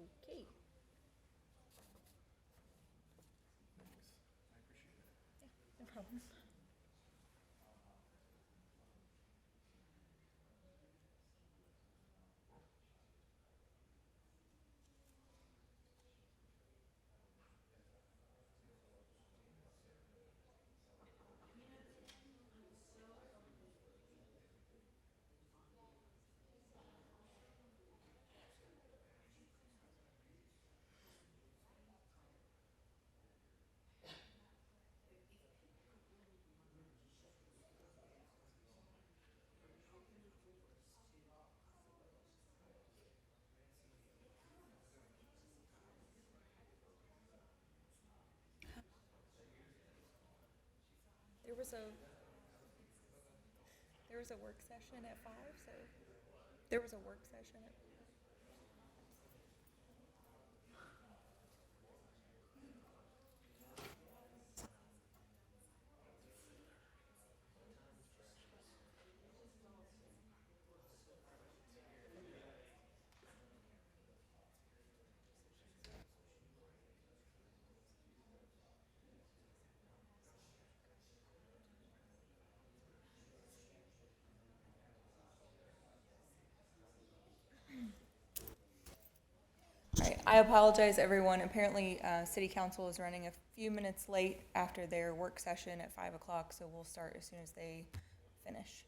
Okay. Thanks. I appreciate it. Yeah, no problem. There was a there was a work session at 5, so there was a work session at All right, I apologize, everyone. Apparently, City Council is running a few minutes late after their work session at 5 o'clock, so we'll start as soon as they finish.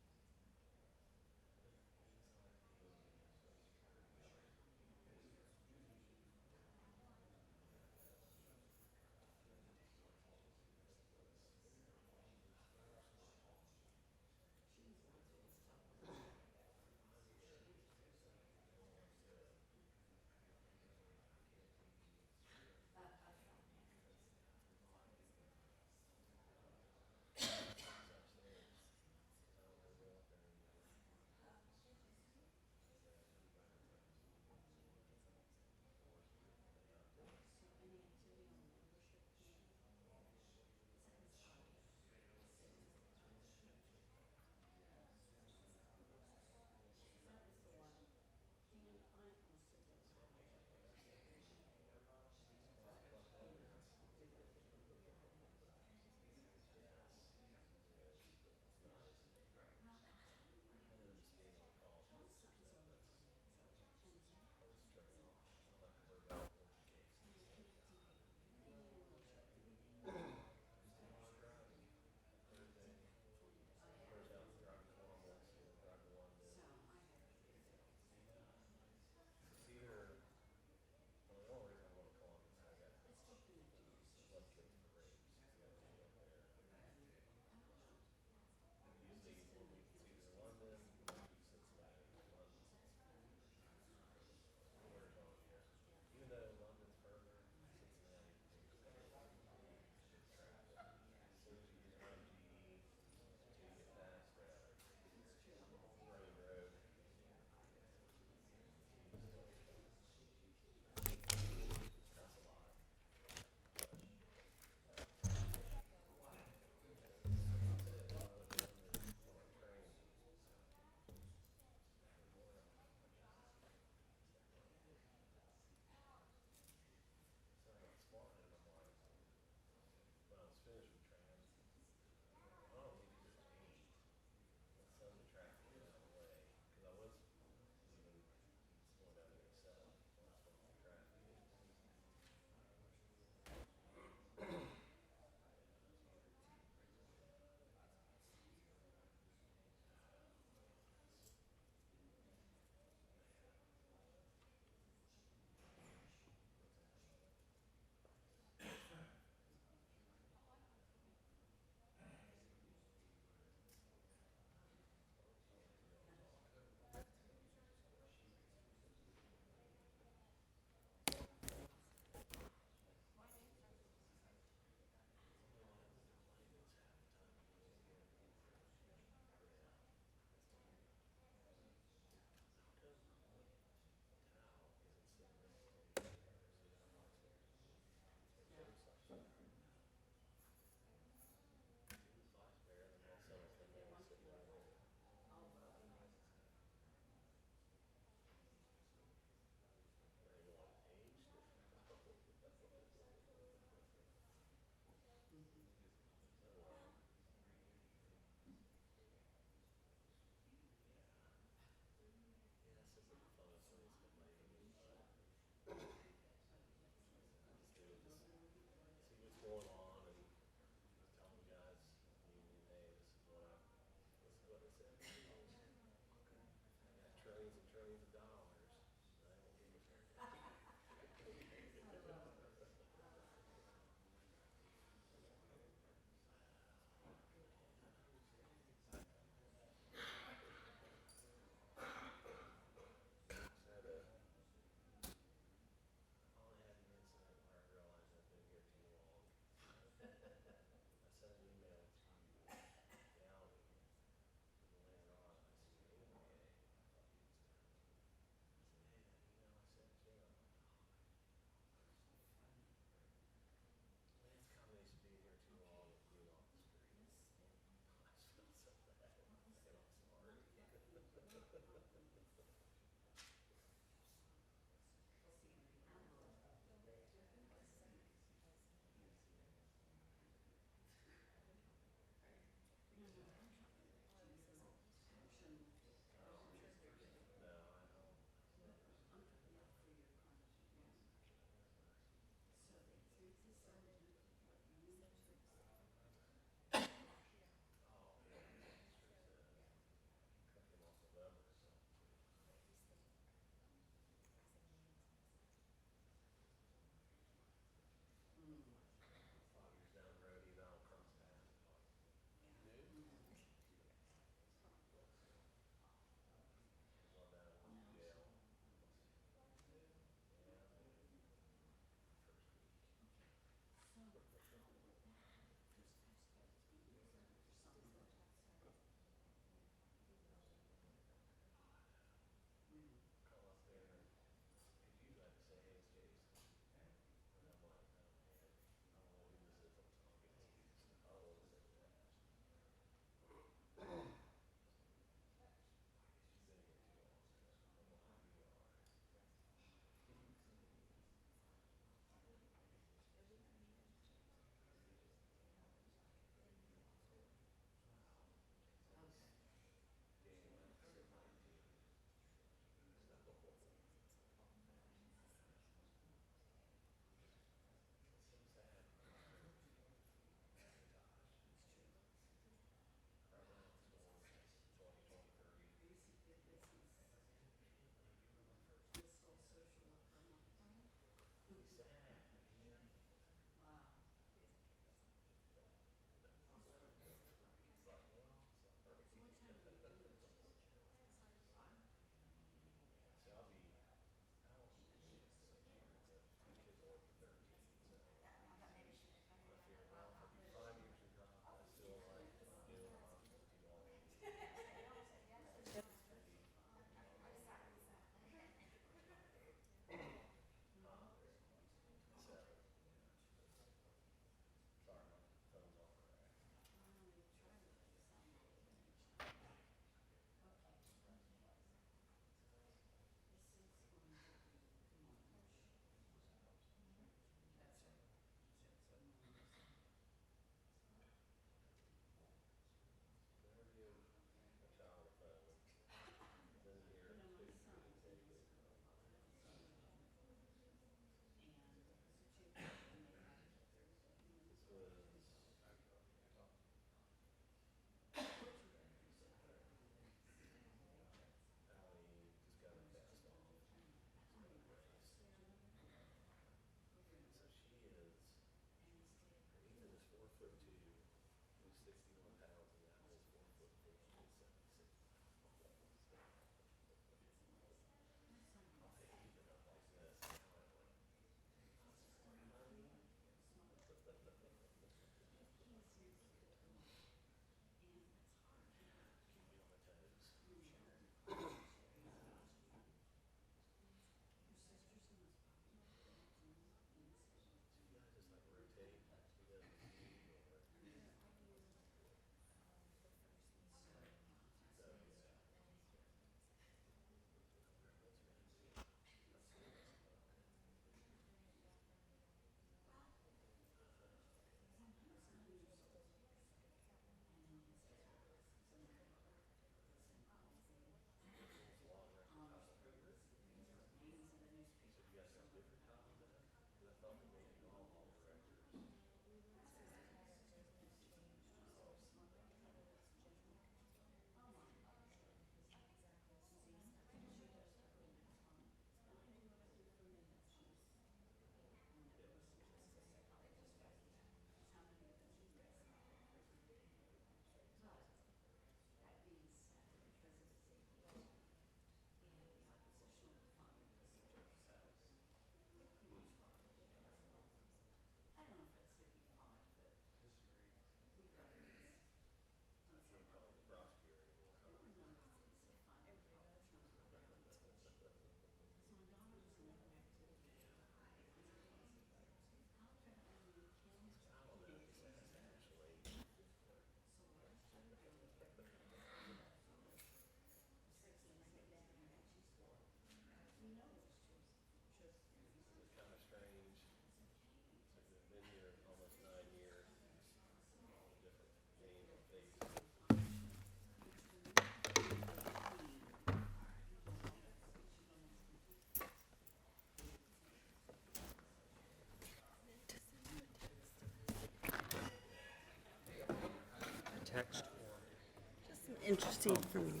interesting information.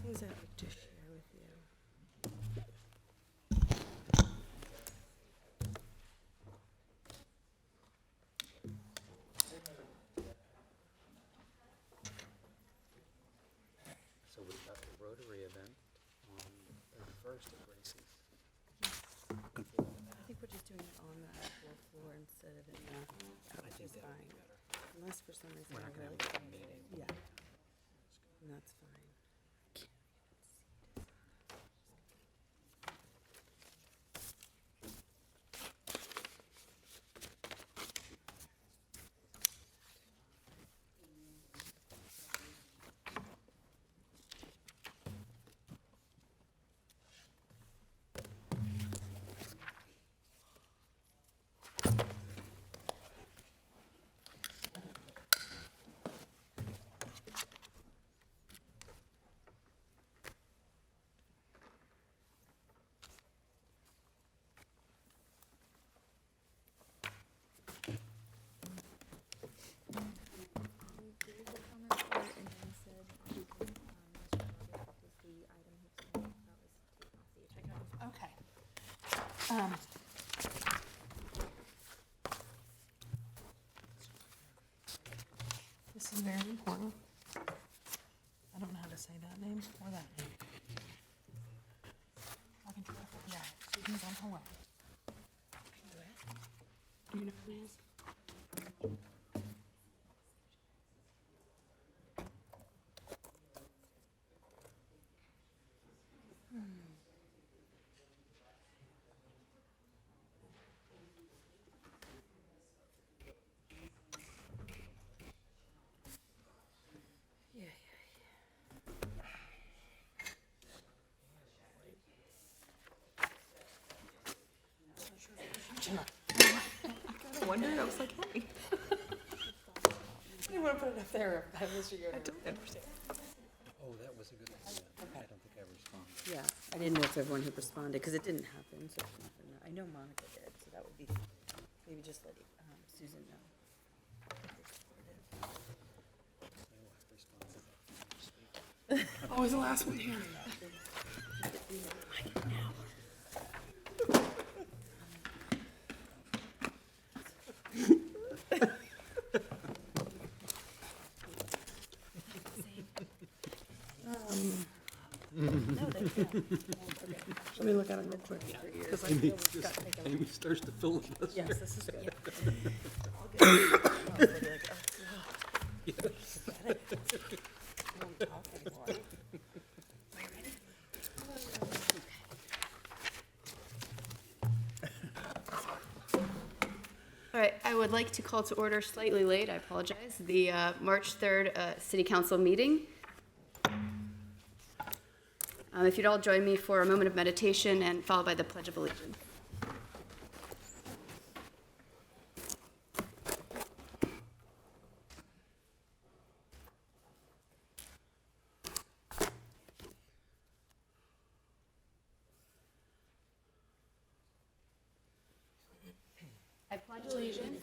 Things I'd like to share with you. So we've got the Rotary event on the 31st at Gracie's. Looking forward to that. I think we're just doing it on the actual floor instead of in the, which is fine. Unless for some reason We're I not gonna really have a don't. meeting. Yeah. And that's fine. Okay. This is very important. I don't know how to say that name or that name. I can try. Yeah, Susan's on her way. Do you know who it is? Yeah, I wondered, I was like, hey. You want to put it up there, have Mr. Yoder. I don't understand. Oh, that was a good idea. I don't think I responded. Yeah, I didn't know if everyone had responded, because it didn't happen, so it's nothing. I know Monica did, so that would be, maybe just let Susan know. I will respond to that when you speak. Always the last one here. Let me look at it real quick. Because I feel we've got to make a. Amy starts to filibuster. Yes, this is good. All right, I would like to call to order slightly late, I apologize, the March 3rd City Council meeting. If you'd all join me for a moment of meditation and followed by the Pledge of Allegiance. I pledge allegiance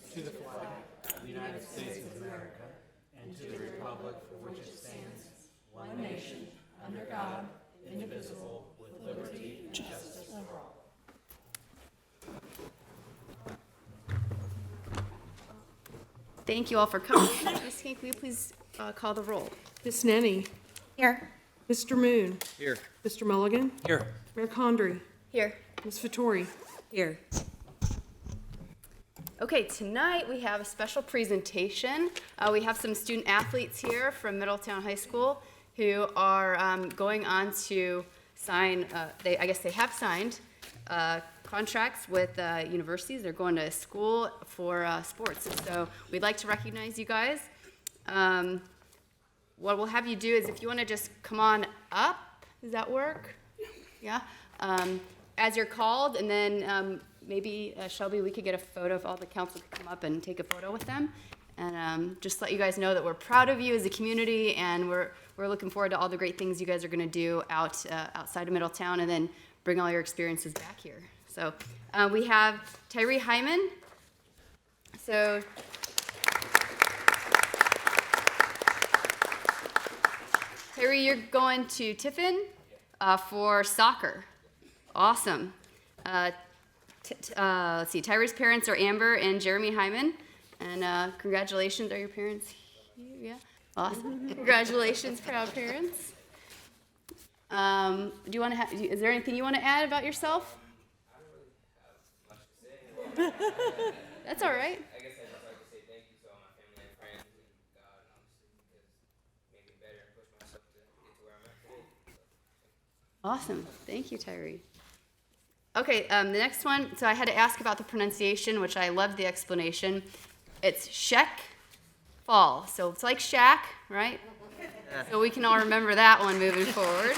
Thank you all for coming. Ms. King, will you please call the roll? Miss Nenny. Here. Mr. Moon. Here. Mr. Mulligan. Here. Mayor Condrey. Here. Ms. Vettori. Here. Okay, tonight we have a special presentation. We have some student athletes here from Middletown High School who are going on to sign, I guess they have signed contracts with universities. They're going to school for sports. So we'd like to recognize you guys. What we'll have you do is if you want to just come on up, does that work? Yeah? As you're called, and then maybe, Shelby, we could get a photo if all the council could come up and take a photo with them. And just let you guys know that we're proud of you as a community, and we're looking forward to all the great things you guys are going to do outside of Middletown, and then bring all your experiences back here. So we have Tyree Hyman. So Harry, you're going to Tiffin for soccer. Awesome. Let's see, Tyra's parents are Amber and Jeremy Hyman. And congratulations, are your parents here? Yeah, awesome. Congratulations, proud parents. Do you want to is there anything you want to add about yourself? I don't really have much to say. That's all right. I guess I'd just like to say thank you to all my family and friends and God, obviously, because it made me better and pushed myself to get to where I'm at today. Awesome. Thank you, Tyree. Okay, the next one. So I had to ask about the pronunciation, which I love the explanation. It's Shek Fall. So it's like shack, right? So we can all remember that one moving forward.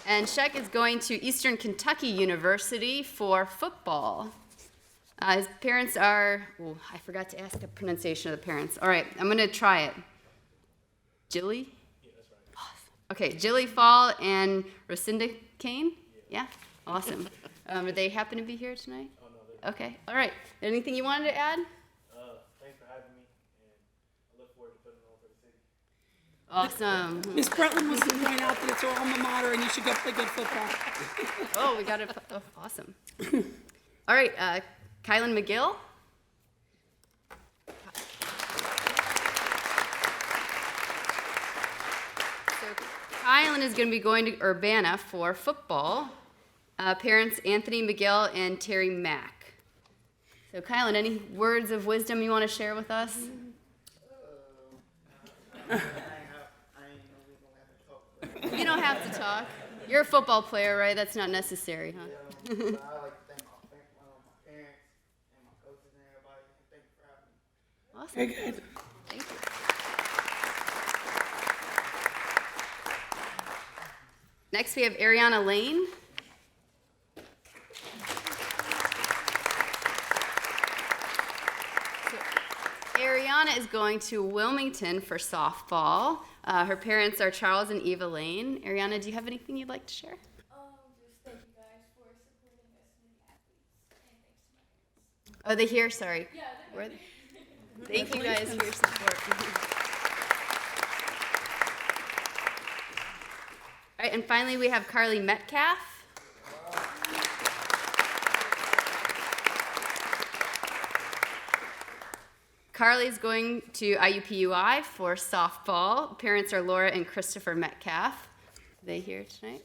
And Shek is going to Eastern Kentucky University for football. His parents are, oh, I forgot to ask the pronunciation of the parents. All right, I'm going to try it. Jilly? Yeah, that's right. Awesome. Okay, Jilly Fall and Rocinda Kane? Yeah? Awesome. Do they happen to be here tonight? Oh, no, they're, Okay, all right. Anything you wanted to add? thanks for having me, and I look forward to putting it on for the city. Awesome. Miss Brutland wants to point out that it's her alma mater and you should go play good football. Oh, we got it. Oh, awesome. All right, Kylan McGill. So Kylan is going to be going to Urbana for football. Parents Anthony McGill and Terry Mack. So Kylan, any words of wisdom you want to share with us? You don't have to talk. You're a football player, right? That's not necessary, huh? I like to thank my parents and my coaches and everybody. Thank you for having me. Awesome. Very good. Thank you. Next, we have Ariana Lane. So, Ariana is going to Wilmington for softball. Her parents are Charles and Eva Lane. Ariana, do you have anything you'd like to share? Just thank you guys for supporting us new athletes, and thanks to my parents. Oh, they here? Sorry. Yeah, Where are they? Thank you guys for your support. All right, and finally we have Carly Metcalf. Carly's going to IUPUI for softball. Parents are Laura and Christopher Metcalf. Are they here tonight?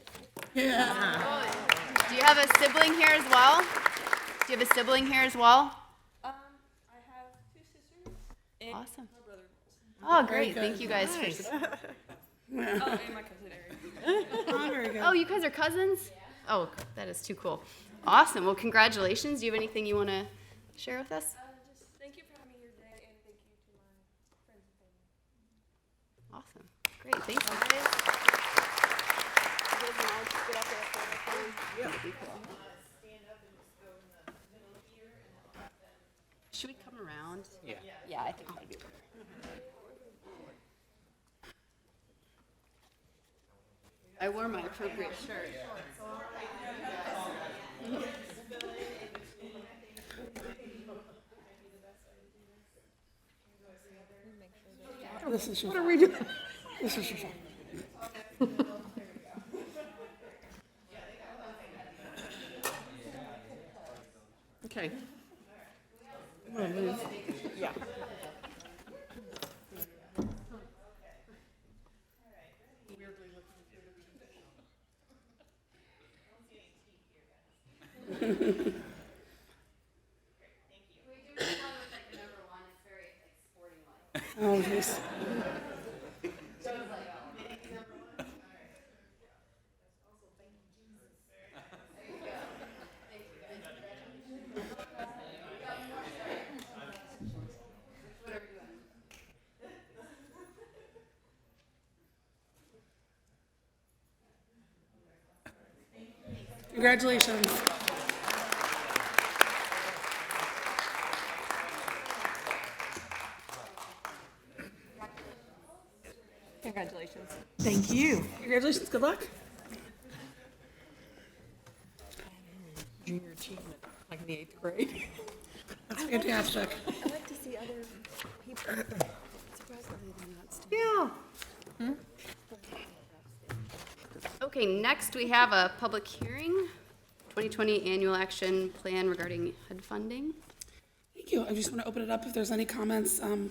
Yeah. Do you have a sibling here as well? Do you have a sibling here as well? I have two sisters. And Awesome. my brother. Oh, great. Thank you guys for support. Oh, and my cousin Eric. Oh, very good. Oh, you guys are cousins? Oh, that is too cool. Awesome. Well, congratulations. Do you have anything you want to share with us? Just thank you for having me here today, and thank you to my friends and family. Awesome. Great. Thank you guys. Should we come around? Yeah. Yeah, I think that'd be better. I wore my appropriate shirt. This is what are we doing? This is your Okay. I'm gonna move. Yeah. Oh, yes. Congratulations. Congratulations. Thank you. Congratulations. Good luck. Junior achievement, like in the 8th grade. That's fantastic. I like to see other people Okay, next we have a public hearing, 2020 annual action plan regarding HUD funding. Thank you. I just want to open it up if there's any comments. And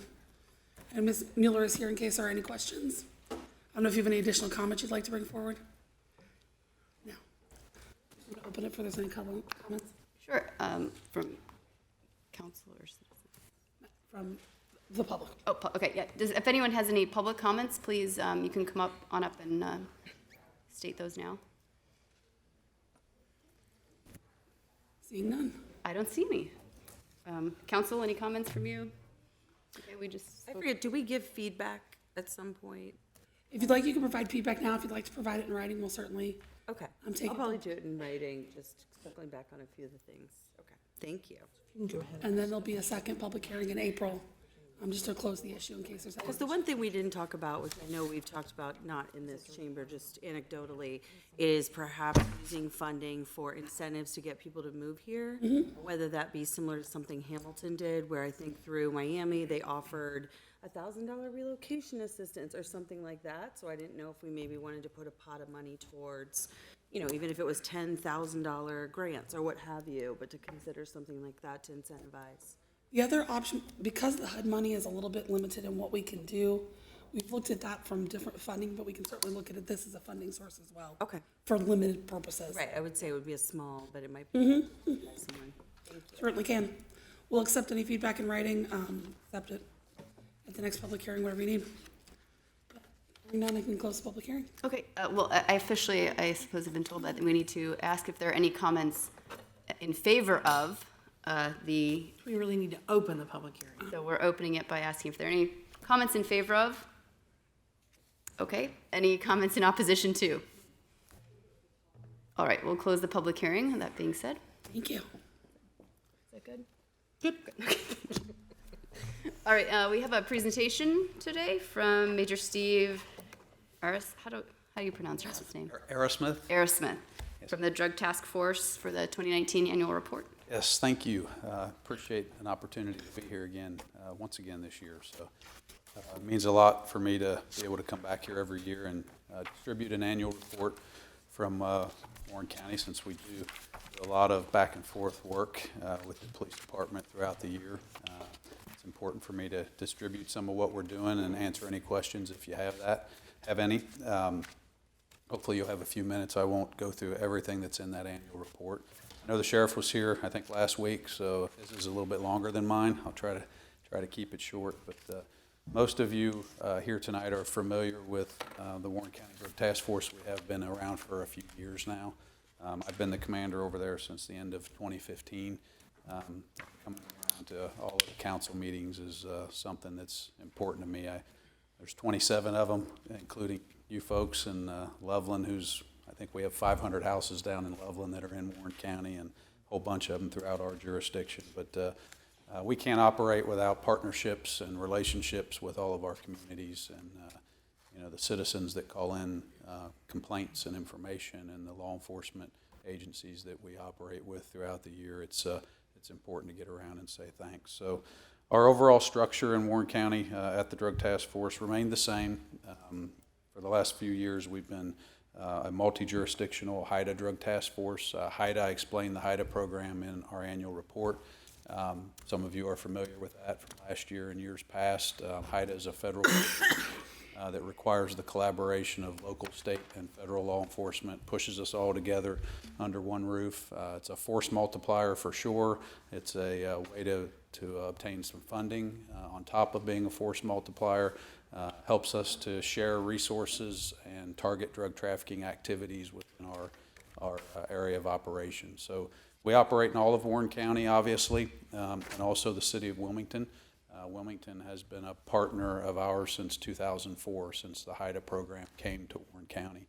Ms. Mueller is here in case there are any questions. I don't know if you have any additional comments you'd like to bring forward? No. Just want to open it if there's any comments Sure, from council or citizen. from the public. Oh, okay, yeah. If anyone has any public comments, please, you can come on up and state those now. Seeing none. I don't see any. Council, any comments from you? Okay, we just. I forget, do we give feedback at some point? If you'd like, you can provide feedback now. If you'd like to provide it in writing, we'll certainly. Okay. I'm taking I'll probably do it in writing, just circling back on a few of the things. Okay, thank you. You can go ahead. And then there'll be a second public hearing in April, just to close the issue in case there's. Because the one thing we didn't talk about, which I know we've talked about, not in this chamber, just anecdotally, is perhaps using funding for incentives to get people to move here. Whether that be similar to something Hamilton did, where I think through Miami, they offered $1,000 relocation assistance or something like that. So I didn't know if we maybe wanted to put a pot of money towards, even if it was $10,000 grants or what have you, but to consider something like that to incentivize. The other option, because the HUD money is a little bit limited in what we can do, we've looked at that from different funding, but we can certainly look at this as a funding source as well. Okay. For limited purposes. Right, I would say it would be a small, but it might be someone. Certainly can. We'll accept any feedback in writing, accept it at the next public hearing, whatever you need. Hearing none, I can close the public hearing. Okay, well, I officially, I suppose, have been told that we need to ask if there are any comments in favor of the, We really need to open the public hearing. so we're opening it by asking if there are any comments in favor of. Okay, any comments in opposition to? All right, we'll close the public hearing, that being said. Thank you. Is that good? Good. All right, we have a presentation today from Major Steve Aris, how do you pronounce your last name? Aerosmith? Aerosmith, from the Drug Task Force for the 2019 annual report. Yes, thank you. Appreciate an opportunity to be here again, once again this year. So it means a lot for me to be able to come back here every year and distribute an annual report from Warren County, since we do a lot of back and forth work with the police department throughout the year. It's important for me to distribute some of what we're doing and answer any questions if you have any. Hopefully you'll have a few minutes. I won't go through everything that's in that annual report. I know the sheriff was here, I think, last week, so if this is a little bit longer than mine, I'll try to keep it short. But most of you here tonight are familiar with the Warren County Drug Task Force. We have been around for a few years now. I've been the commander over there since the end of 2015. Coming around to all of the council meetings is something that's important to me. There's 27 of them, including you folks in Loveland, I think we have 500 houses down in Loveland that are in Warren County, and a whole bunch of them throughout our jurisdiction. But we can't operate without partnerships and relationships with all of our communities and the citizens that call in complaints and information, and the law enforcement agencies that we operate with throughout the year. It's important to get around and say thanks. So our overall structure in Warren County at the Drug Task Force remained the same. For the last few years, we've been a multi-jurisdictional HIDA Drug Task Force. HIDA, I explained the HIDA program in our annual report. Some of you are familiar with that from last year and years past. HIDA is a federal that requires the collaboration of local, state, and federal law enforcement, pushes us all together under one roof. It's a force multiplier for sure. It's a way to obtain some funding on top of being a force multiplier. Helps us to share resources and target drug trafficking activities within our area of operation. So we operate in all of Warren County, obviously, and also the city of Wilmington. Wilmington has been a partner of ours since 2004, since the HIDA program came to Warren County.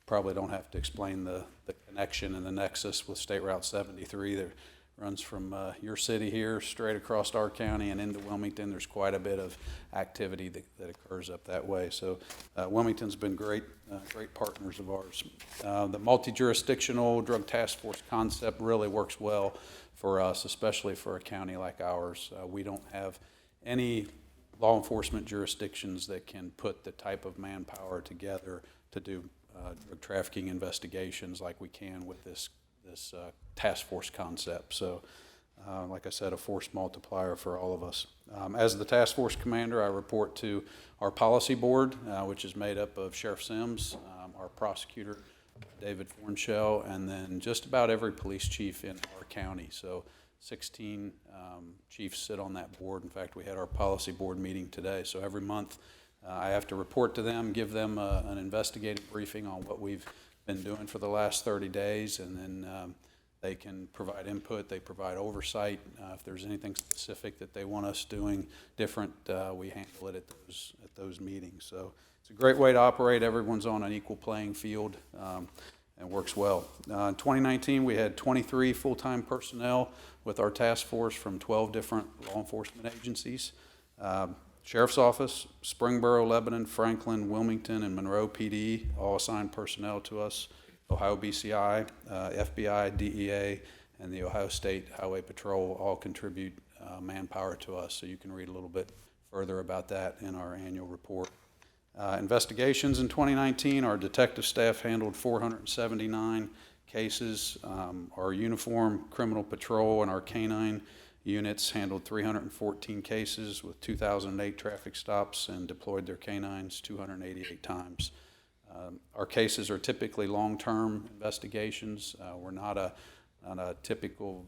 Probably don't have to explain the connection and the nexus with State Route 73 that runs from your city here straight across our county and into Wilmington. There's quite a bit of activity that occurs up that way. So Wilmington's been great partners of ours. The multi-jurisdictional drug task force concept really works well for us, especially for a county like ours. We don't have any law enforcement jurisdictions that can put the type of manpower together to do drug trafficking investigations like we can with this task force concept. So, like I said, a force multiplier for all of us. As the task force commander, I report to our policy board, which is made up of Sheriff Sims, our prosecutor, David Fornshell, and then just about every police chief in our county. So 16 chiefs sit on that board. In fact, we had our policy board meeting today. So every month I have to report to them, give them an investigative briefing on what we've been doing for the last 30 days, and then they can provide input, they provide oversight. If there's anything specific that they want us doing different, we handle it at those meetings. So it's a great way to operate. Everyone's on an equal playing field and works well. In 2019, we had 23 full-time personnel with our task force from 12 different law enforcement agencies. Sheriff's Office, Springboro, Lebanon, Franklin, Wilmington, and Monroe PD all assigned personnel to us. Ohio BCI, FBI, DEA, and the Ohio State Highway Patrol all contribute manpower to us. So you can read a little bit further about that in our annual report. Investigations in 2019, our detective staff handled 479 cases. Our uniform criminal patrol and our canine units handled 314 cases with 2,008 traffic stops and deployed their canines 288 times. Our cases are typically long-term investigations. We're not a typical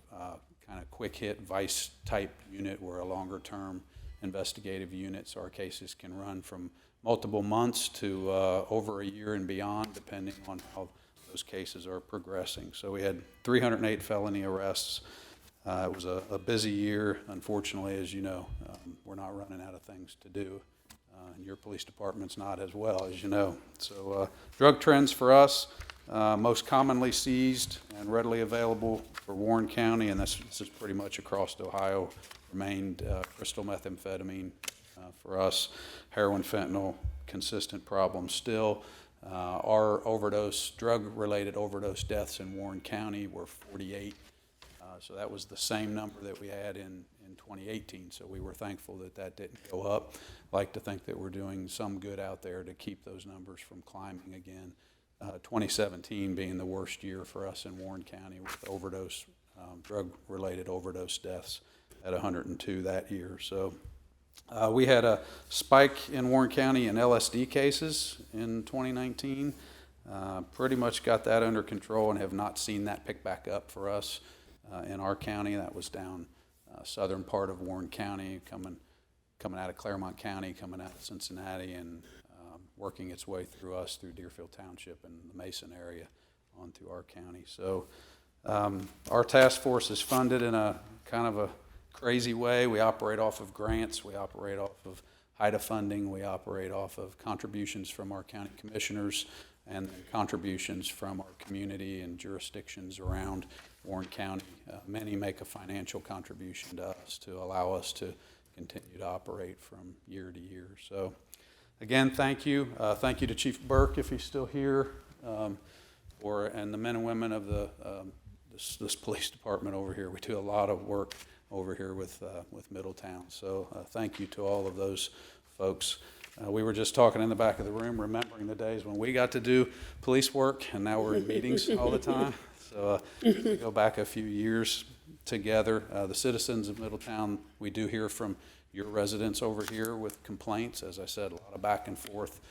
kind of quick-hit vice-type unit. We're a longer-term investigative unit, so our cases can run from multiple months to over a year and beyond, depending on how those cases are progressing. So we had 308 felony arrests. It was a busy year. Unfortunately, as you know, we're not running out of things to do. And your police department's not as well, as you know. So drug trends for us, most commonly seized and readily available for Warren County, and this is pretty much across Ohio, remained crystal methamphetamine for us, heroin, fentanyl, consistent problem still. Our drug-related overdose deaths in Warren County were 48. So that was the same number that we had in 2018. So we were thankful that that didn't go up. Like to think that we're doing some good out there to keep those numbers from climbing again. 2017 being the worst year for us in Warren County with drug-related overdose deaths at 102 that year. So we had a spike in Warren County in LSD cases in 2019. Pretty much got that under control and have not seen that pick back up for us in our county. That was down southern part of Warren County, coming out of Claremont County, coming out of Cincinnati, and working its way through us through Deerfield Township and the Mason area on through our county. So our task force is funded in a kind of a crazy way. We operate off of grants. We operate off of HIDA funding. We operate off of contributions from our county commissioners and contributions from our community and jurisdictions around Warren County. Many make a financial contribution to us to allow us to continue to operate from year to year. So again, thank you. Thank you to Chief Burke, if he's still here, and the men and women of this police department over here. We do a lot of work over here with Middletown. So thank you to all of those folks. We were just talking in the back of the room, remembering the days when we got to do police work, and now we're in meetings all the time. So we go back a few years together. The citizens of Middletown, we do hear from your residents over here with complaints. As I said, a lot of back and forth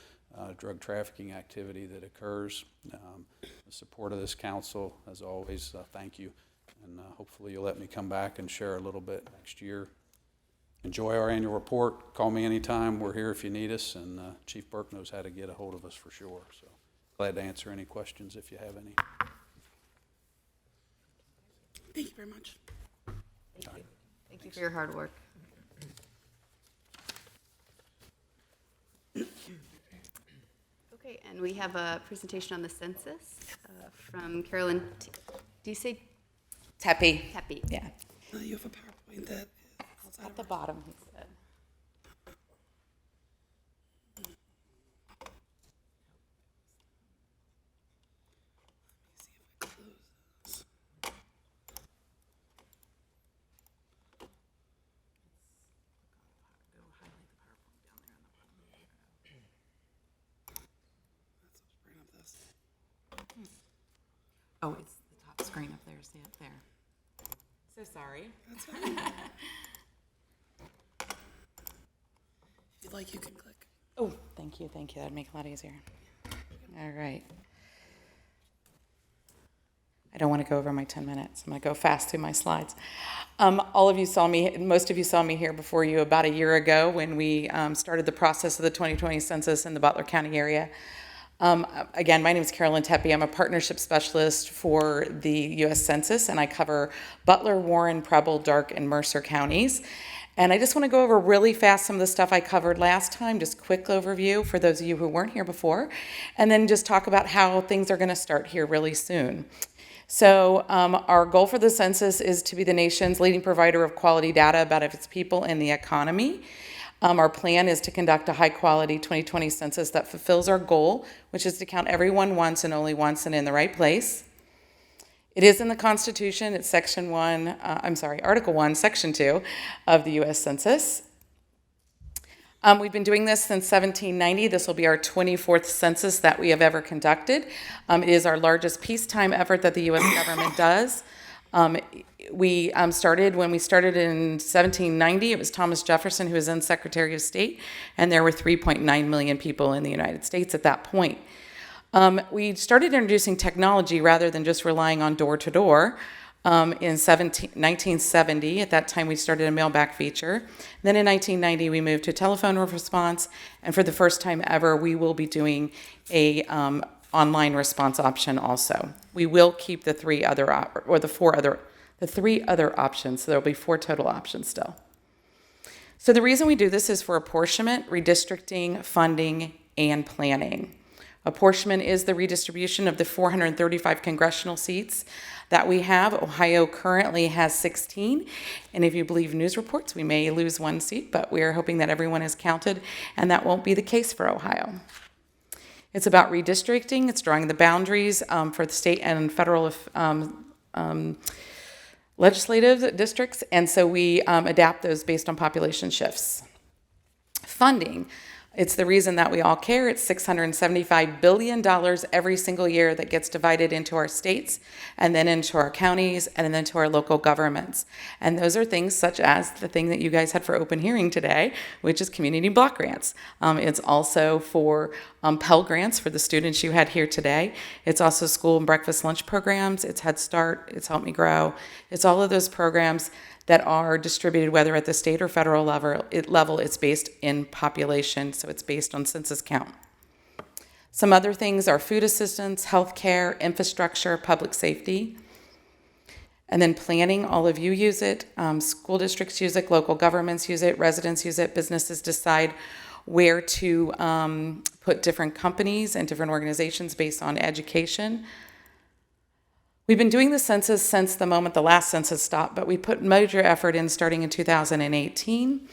drug trafficking activity that occurs. The support of this council, as always, thank you. And hopefully you'll let me come back and share a little bit next year. Enjoy our annual report. Call me anytime. We're here if you need us, and Chief Burke knows how to get a hold of us for sure. So glad to answer any questions if you have any. Thank you very much. Thank you. Thank you for your hard work. Okay, and we have a presentation on the census from Carolyn. Do you say Tepe. Tepe? Yeah. You have a PowerPoint that is outside At of the bottom, he said. see it there. So sorry. That's fine. If you'd like, you can click. Oh, thank you. That'd make it a lot easier. All right. I don't want to go over my 10 minutes. I'm going to go fast through my slides. All of you saw me, most of you saw me here before you about a year ago when we started the process of the 2020 census in the Butler County area. Again, my name is Carolyn Tepe. I'm a partnership specialist for the U.S. Census, and I cover Butler, Warren, Preble, Darke, and Mercer counties. And I just want to go over really fast some of the stuff I covered last time, just quick overview for those of you who weren't here before, and then just talk about how things are going to start here really soon. So our goal for the census is to be the nation's leading provider of quality data about its people and the economy. Our plan is to conduct a high-quality 2020 census that fulfills our goal, which is to count everyone once and only once and in the right place. It is in the Constitution. It's Article 1, Section 2 of the U.S. Census. We've been doing this since 1790. This will be our 24th census that we have ever conducted. It is our largest peacetime effort that the U.S. government does. When we started in 1790, it was Thomas Jefferson who was then Secretary of State, and there were 3.9 million people in the United States at that point. We started introducing technology rather than just relying on door-to-door in 1970. At that time, we started a mailback feature. Then in 1990, we moved to telephone response, and for the first time ever, we will be doing a online response option also. We will keep the three other options, so there will be 4 total options still. So the reason we do this is for apportionment, redistricting, funding, and planning. Apportionment is the redistribution of the 435 congressional seats that we have. Ohio currently has 16, and if you believe news reports, we may lose 1 seat, but we are hoping that everyone is counted, and that won't be the case for Ohio. It's about redistricting. It's drawing the boundaries for the state and federal legislative districts, and so we adapt those based on population shifts. Funding. It's the reason that we all care. It's $675 billion every single year that gets divided into our states and then into our counties and then to our local governments. And those are things such as the thing that you guys had for open hearing today, which is community block grants. It's also for Pell Grants for the students you had here today. It's also school and breakfast lunch programs. It's Head Start. It's Help Me Grow. It's all of those programs that are distributed whether at the state or federal level. It's based in population, so it's based on census count. Some other things are food assistance, healthcare, infrastructure, public safety. And then planning, all of you use it. School districts use it, local governments use it, residents use it, businesses decide where to put different companies and different organizations based on education. We've been doing the census since the moment the last census stopped, but we put major effort in starting in 2018,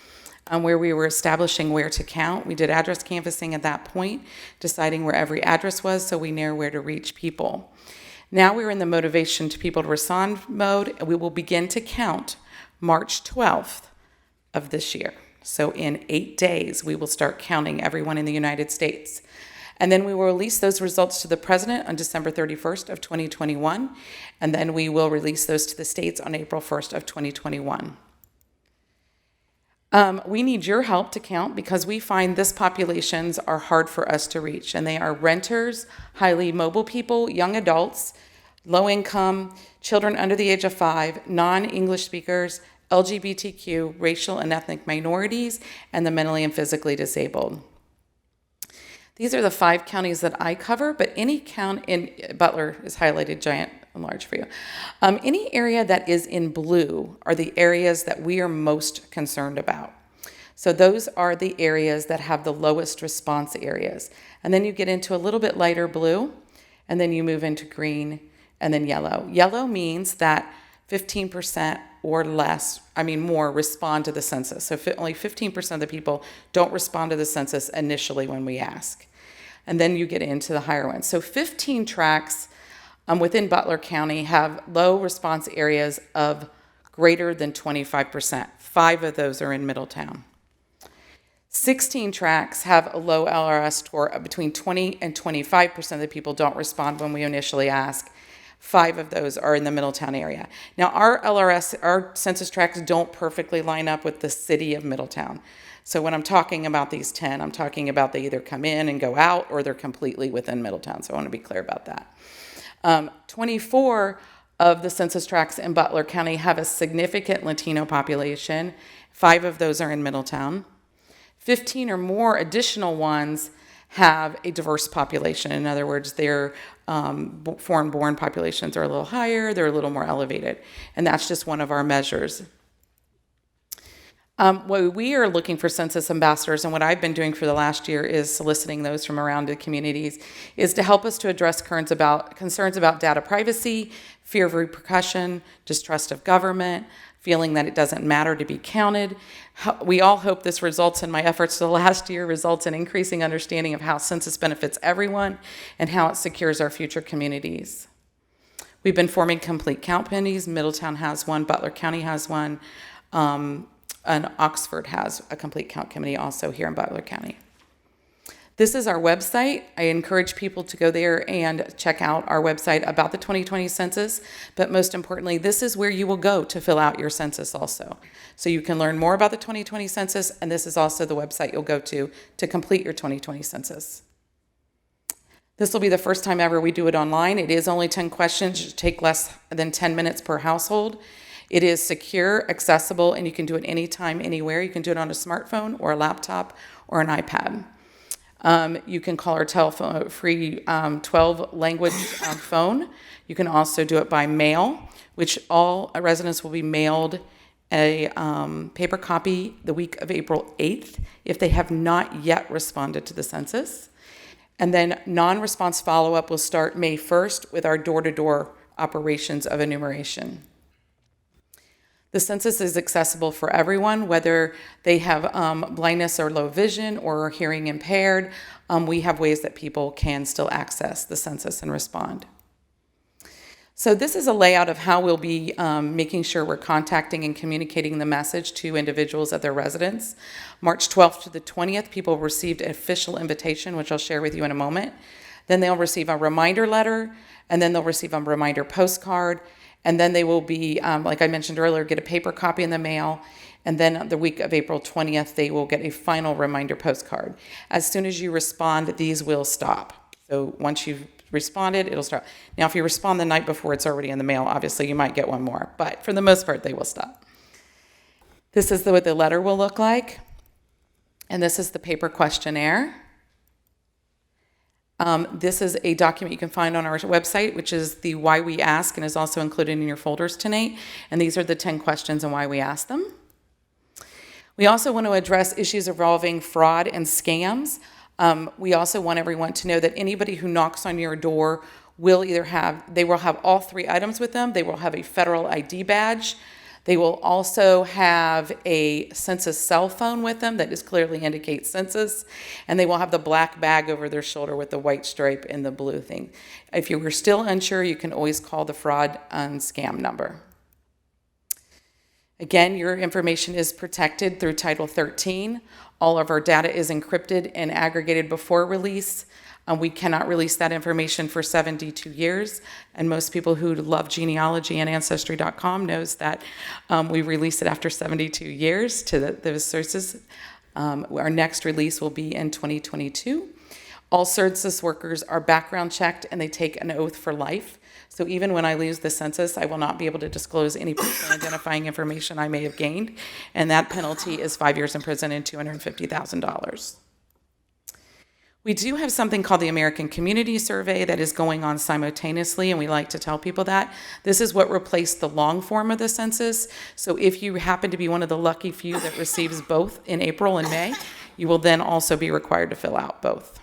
where we were establishing where to count. We did address canvassing at that point, deciding where every address was so we know where to reach people. Now we're in the motivation to people to respond mode, and we will begin to count March 12th of this year. So in 8 days, we will start counting everyone in the United States. And then we will release those results to the president on December 31st of 2021, and then we will release those to the states on April 1st of 2021. We need your help to count because we find this populations are hard for us to reach, and they are renters, highly mobile people, young adults, low income, children under the age of 5, non-English speakers, LGBTQ, racial and ethnic minorities, and the mentally and physically disabled. These are the 5 counties that I cover, but any county in Butler is highlighted giant and large for you. Any area that is in blue are the areas that we are most concerned about. So those are the areas that have the lowest response areas. And then you get into a little bit lighter blue, and then you move into green and then yellow. Yellow means that 15% or less, more respond to the census. So only 15% of the people don't respond to the census initially when we ask. And then you get into the higher ones. So 15 tracts within Butler County have low response areas of greater than 25%. 5 of those are in Middletown. 16 tracts have a low LRS score of between 20 and 25% of the people don't respond when we initially ask. 5 of those are in the Middletown area. Now, our census tracts don't perfectly line up with the city of Middletown. So when I'm talking about these 10, I'm talking about they either come in and go out, or they're completely within Middletown. So I want to be clear about that. 24 of the census tracts in Butler County have a significant Latino population. 5 of those are in Middletown. 15 or more additional ones have a diverse population. In other words, their foreign-born populations are a little higher, they're a little more elevated. And that's just one of our measures. What we are looking for census ambassadors, and what I've been doing for the last year is soliciting those from around the communities, is to help us to address concerns about data privacy, fear of repercussion, distrust of government, feeling that it doesn't matter to be counted. We all hope this results in my efforts for the last year, results in increasing understanding of how census benefits everyone and how it secures our future communities. We've been forming complete count committees. Middletown has one, Butler County has one, and Oxford has a complete count committee also here in Butler County. This is our website. I encourage people to go there and check out our website about the 2020 census, but most importantly, this is where you will go to fill out your census also. So you can learn more about the 2020 census, and this is also the website you'll go to complete your 2020 census. This will be the first time ever we do it online. It is only 10 questions. It should take less than 10 minutes per household. It is secure, accessible, and you can do it anytime, anywhere. You can do it on a smartphone or a laptop or an iPad. You can call our telephone free 12-language phone. You can also do it by mail, which all residents will be mailed a paper copy the week of April 8th if they have not yet responded to the census. And then non-response follow-up will start May 1st with our door-to-door operations of enumeration. The census is accessible for everyone, whether they have blindness or low vision or are hearing impaired. We have ways that people can still access the census and respond. So this is a layout of how we'll be making sure we're contacting and communicating the message to individuals at their residence. March 12th to the 20th, people received an official invitation, which I'll share with you in a moment. Then they'll receive a reminder letter, and then they'll receive a reminder postcard. And then they will be, like I mentioned earlier, get a paper copy in the mail. And then the week of April 20th, they will get a final reminder postcard. As soon as you respond, these will stop. So once you've responded, it'll stop. Now, if you respond the night before it's already in the mail, obviously you might get one more. But for the most part, they will stop. This is what the letter will look like. And this is the paper questionnaire. This is a document you can find on our website, which is the Why We Ask, and is also included in your folders tonight. And these are the 10 questions and why we ask them. We also want to address issues involving fraud and scams. We also want everyone to know that anybody who knocks on your door will have all 3 items with them. They will have a federal ID badge. They will also have a census cell phone with them that clearly indicates census, and they will have the black bag over their shoulder with the white stripe and the blue thing. If you were still unsure, you can always call the fraud and scam number. Again, your information is protected through Title 13. All of our data is encrypted and aggregated before release. We cannot release that information for 72 years, and most people who love genealogy and Ancestry.com knows that we release it after 72 years to those sources. Our next release will be in 2022. All census workers are background checked, and they take an oath for life. So even when I lose the census, I will not be able to disclose any personal identifying information I may have gained, and that penalty is 5 years in prison and $250,000. We do have something called the American Community Survey that is going on simultaneously, and we like to tell people that. This is what replaced the long form of the census. So if you happen to be one of the lucky few that receives both in April and May, you will then also be required to fill out both.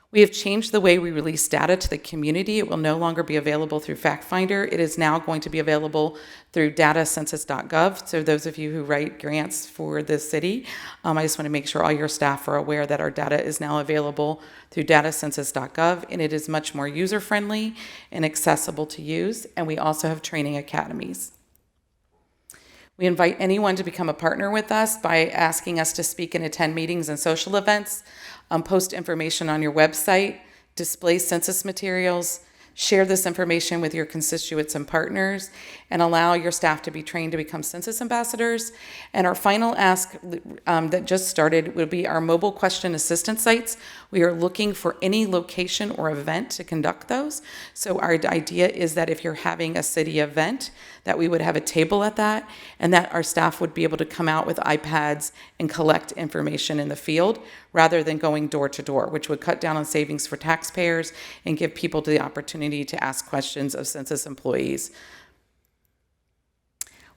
We have changed the way we release data to the community. It will no longer be available through FactFinder. It is now going to be available through datacensus.gov. So those of you who write grants for the city, I just want to make sure all your staff are aware that our data is now available through datacensus.gov, and it is much more user-friendly and accessible to use. And we also have training academies. We invite anyone to become a partner with us by asking us to speak and attend meetings and social events, post information on your website, display census materials, Share this information with your constituents and partners, and allow your staff to be trained to become census ambassadors. And our final ask that just started would be our mobile question assistance sites. We are looking for any location or event to conduct those. So our idea is that if you're having a city event, that we would have a table at that, and that our staff would be able to come out with iPads and collect information in the field rather than going door to door, which would cut down on savings for taxpayers and give people the opportunity to ask questions of census employees.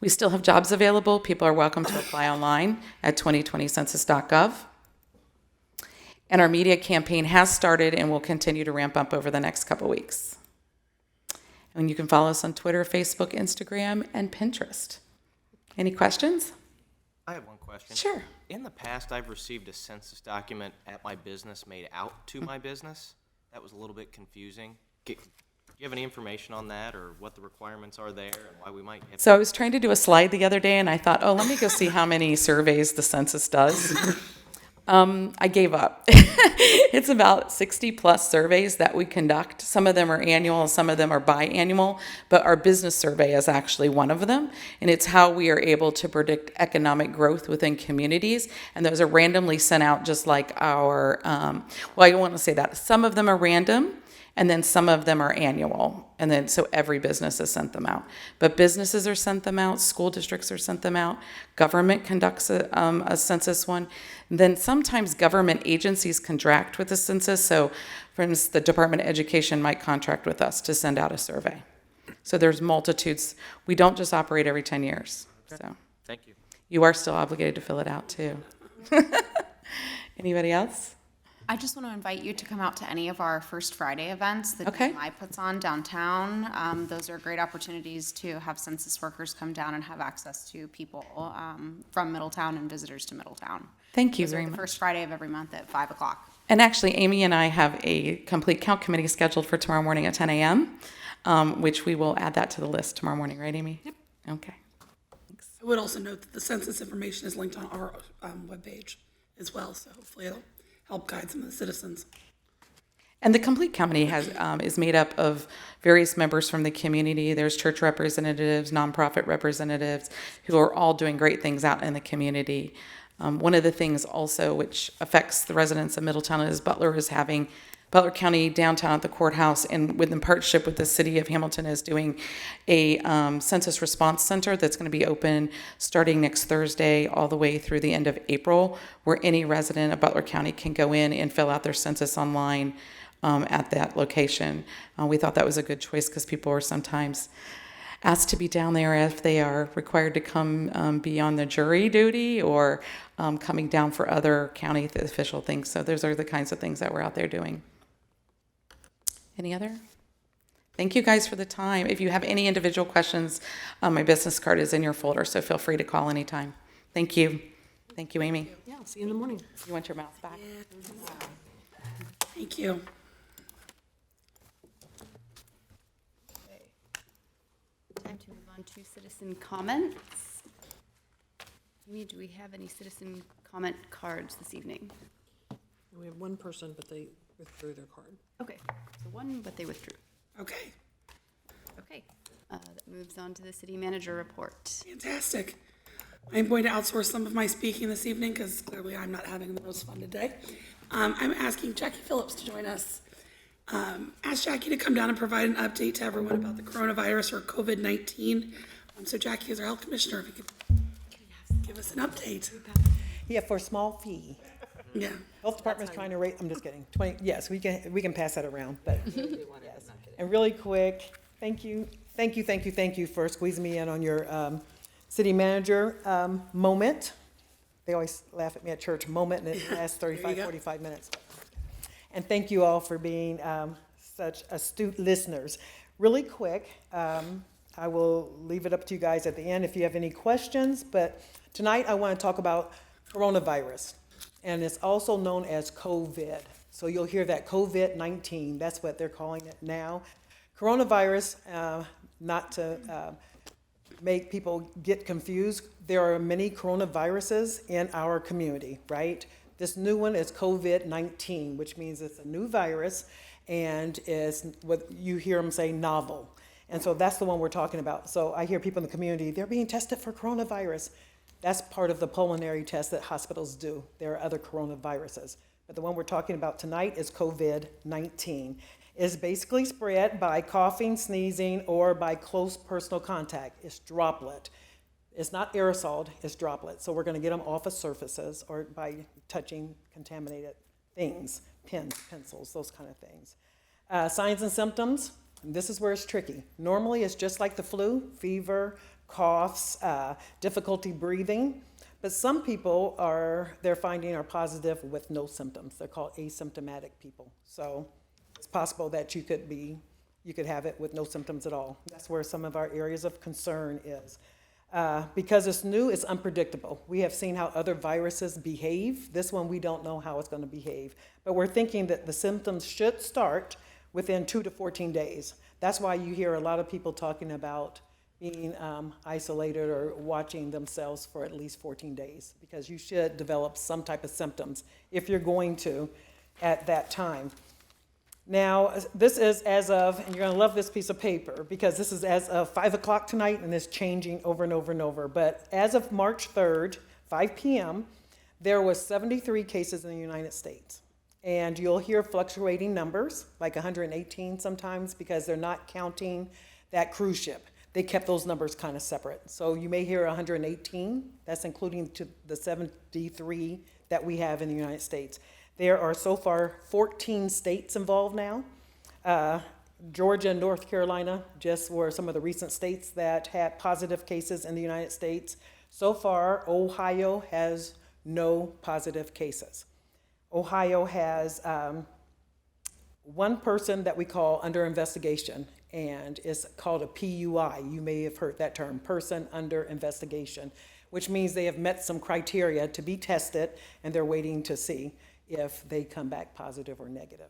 We still have jobs available. People are welcome to apply online at 2020census.gov. And our media campaign has started and will continue to ramp up over the next couple weeks. And you can follow us on Twitter, Facebook, Instagram, and Pinterest. Any questions? I have one question. Sure. In the past, I've received a census document at my business made out to my business. That was a little bit confusing. Do you have any information on that, or what the requirements are there, and why we might have? So I was trying to do a slide the other day, and I thought, oh, let me go see how many surveys the census does. I gave up. It's about 60 plus surveys that we conduct. Some of them are annual, some of them are biannual, but our business survey is actually one of them. And it's how we are able to predict economic growth within communities. And those are randomly sent out just like our, well, I don't want to say that. Some of them are random, and then some of them are annual. And then, so every business has sent them out. But businesses are sent them out, school districts are sent them out, government conducts a census one. And then sometimes government agencies contract with the census. So, for instance, the Department of Education might contract with us to send out a survey. So there's multitudes. We don't just operate every 10 years. So Thank you. you are still obligated to fill it out too. Anybody else? I just want to invite you to come out to any of our First Friday events that Okay. DMI puts on downtown. Those are great opportunities to have census workers come down and have access to people from Middletown and visitors to Middletown. Thank you Those are very the much. first Friday of every month at 5 o'clock. And actually, Amy and I have a complete count committee scheduled for tomorrow morning at 10 a.m., which we will add that to the list tomorrow morning, right, Amy? Yep. Okay. I would also note that the census information is linked on our webpage as well, so hopefully it'll help guide some of the citizens. And the complete company has is made up of various members from the community. There's church representatives, nonprofit representatives, who are all doing great things out in the community. One of the things also which affects the residents of Middletown is Butler County downtown at the courthouse, and within partnership with the city of Hamilton, is doing a census response center that's going to be open starting next Thursday all the way through the end of April, where any resident of Butler County can go in and fill out their census online at that location. We thought that was a good choice because people are sometimes asked to be down there if they are required to come be on the jury duty or coming down for other county official things. So those are the kinds of things that we're out there doing. Any other? Thank you guys for the time. If you have any individual questions, my business card is in your folder, so feel free to call anytime. Thank you. Thank you, Amy. Yeah, I'll see you in the morning. You want your mouse back? Thank you. Time to move on to citizen comments. Amy, do we have any citizen comment cards this evening? We have one person, but they withdrew their card. Okay, so one, but they withdrew. Okay, Okay, that moves on to the city manager report. fantastic. I'm going to outsource some of my speaking this evening because clearly I'm not having the most fun today. I'm asking Jackie Phillips to join us. Ask Jackie to come down and provide an update to everyone about the coronavirus or COVID-19. So Jackie is our health commissioner. If you could give us an update. Yeah, for a small fee. Yeah. Health Department's trying to rate, I'm just kidding, 20, yes, we can pass that around, but, yes. And really quick, thank you for squeezing me in on your city manager moment. They always laugh at me at church, moment, and it lasts 45 minutes. And thank you all for being such astute listeners. Really quick, I will leave it up to you guys at the end if you have any questions, but tonight I want to talk about coronavirus. And it's also known as COVID. So you'll hear that COVID-19, that's what they're calling it now. Coronavirus, not to make people get confused, there are many coronaviruses in our community, right? This new one is COVID-19, which means it's a new virus, and is what you hear them say novel. And so that's the one we're talking about. So I hear people in the community, they're being tested for coronavirus. That's part of the pulmonary test that hospitals do. There are other coronaviruses. But the one we're talking about tonight is COVID-19. It's basically spread by coughing, sneezing, or by close personal contact. It's droplet. It's not aerosol, it's droplet. So we're going to get them off of surfaces or by touching contaminated things, pens, pencils, those kind of things. Signs and symptoms, this is where it's tricky. Normally it's just like the flu, fever, coughs, difficulty breathing. But some people they're finding are positive with no symptoms. They're called asymptomatic people. So it's possible that you could have it with no symptoms at all. That's where some of our areas of concern is. Because it's new, it's unpredictable. We have seen how other viruses behave. This one, we don't know how it's going to behave. But we're thinking that the symptoms should start within 2 to 14 days. That's why you hear a lot of people talking about being isolated or watching themselves for at least 14 days, because you should develop some type of symptoms if you're going to at that time. Now, this is as of, and you're going to love this piece of paper, because this is as of 5 o'clock tonight, and it's changing over and over and over. But as of March 3rd, 5 p.m., there was 73 cases in the United States. And you'll hear fluctuating numbers, like 118 sometimes, because they're not counting that cruise ship. They kept those numbers kind of separate. So you may hear 118. That's including to the 73 that we have in the United States. There are so far 14 states involved now. Georgia and North Carolina just were some of the recent states that had positive cases in the United States. So far, Ohio has no positive cases. Ohio has one person that we call under investigation, and it's called a PUI. You may have heard that term, person under investigation, which means they have met some criteria to be tested, and they're waiting to see if they come back positive or negative.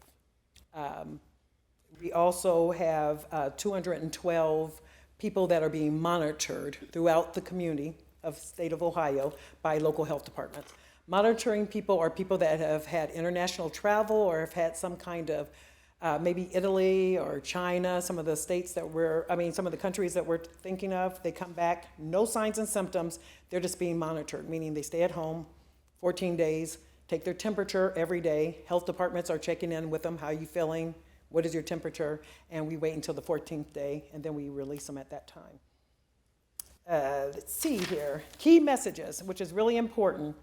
We also have 212 people that are being monitored throughout the community of the state of Ohio by local health departments. Monitoring people are people that have had international travel or have had some kind of, maybe Italy or China, some of the states that some of the countries that we're thinking of, they come back, no signs and symptoms, they're just being monitored, meaning they stay at home 14 days, take their temperature every day. Health departments are checking in with them. How are you feeling? What is your temperature? And we wait until the 14th day, and then we release them at that time. Let's see here. Key messages, which is really important.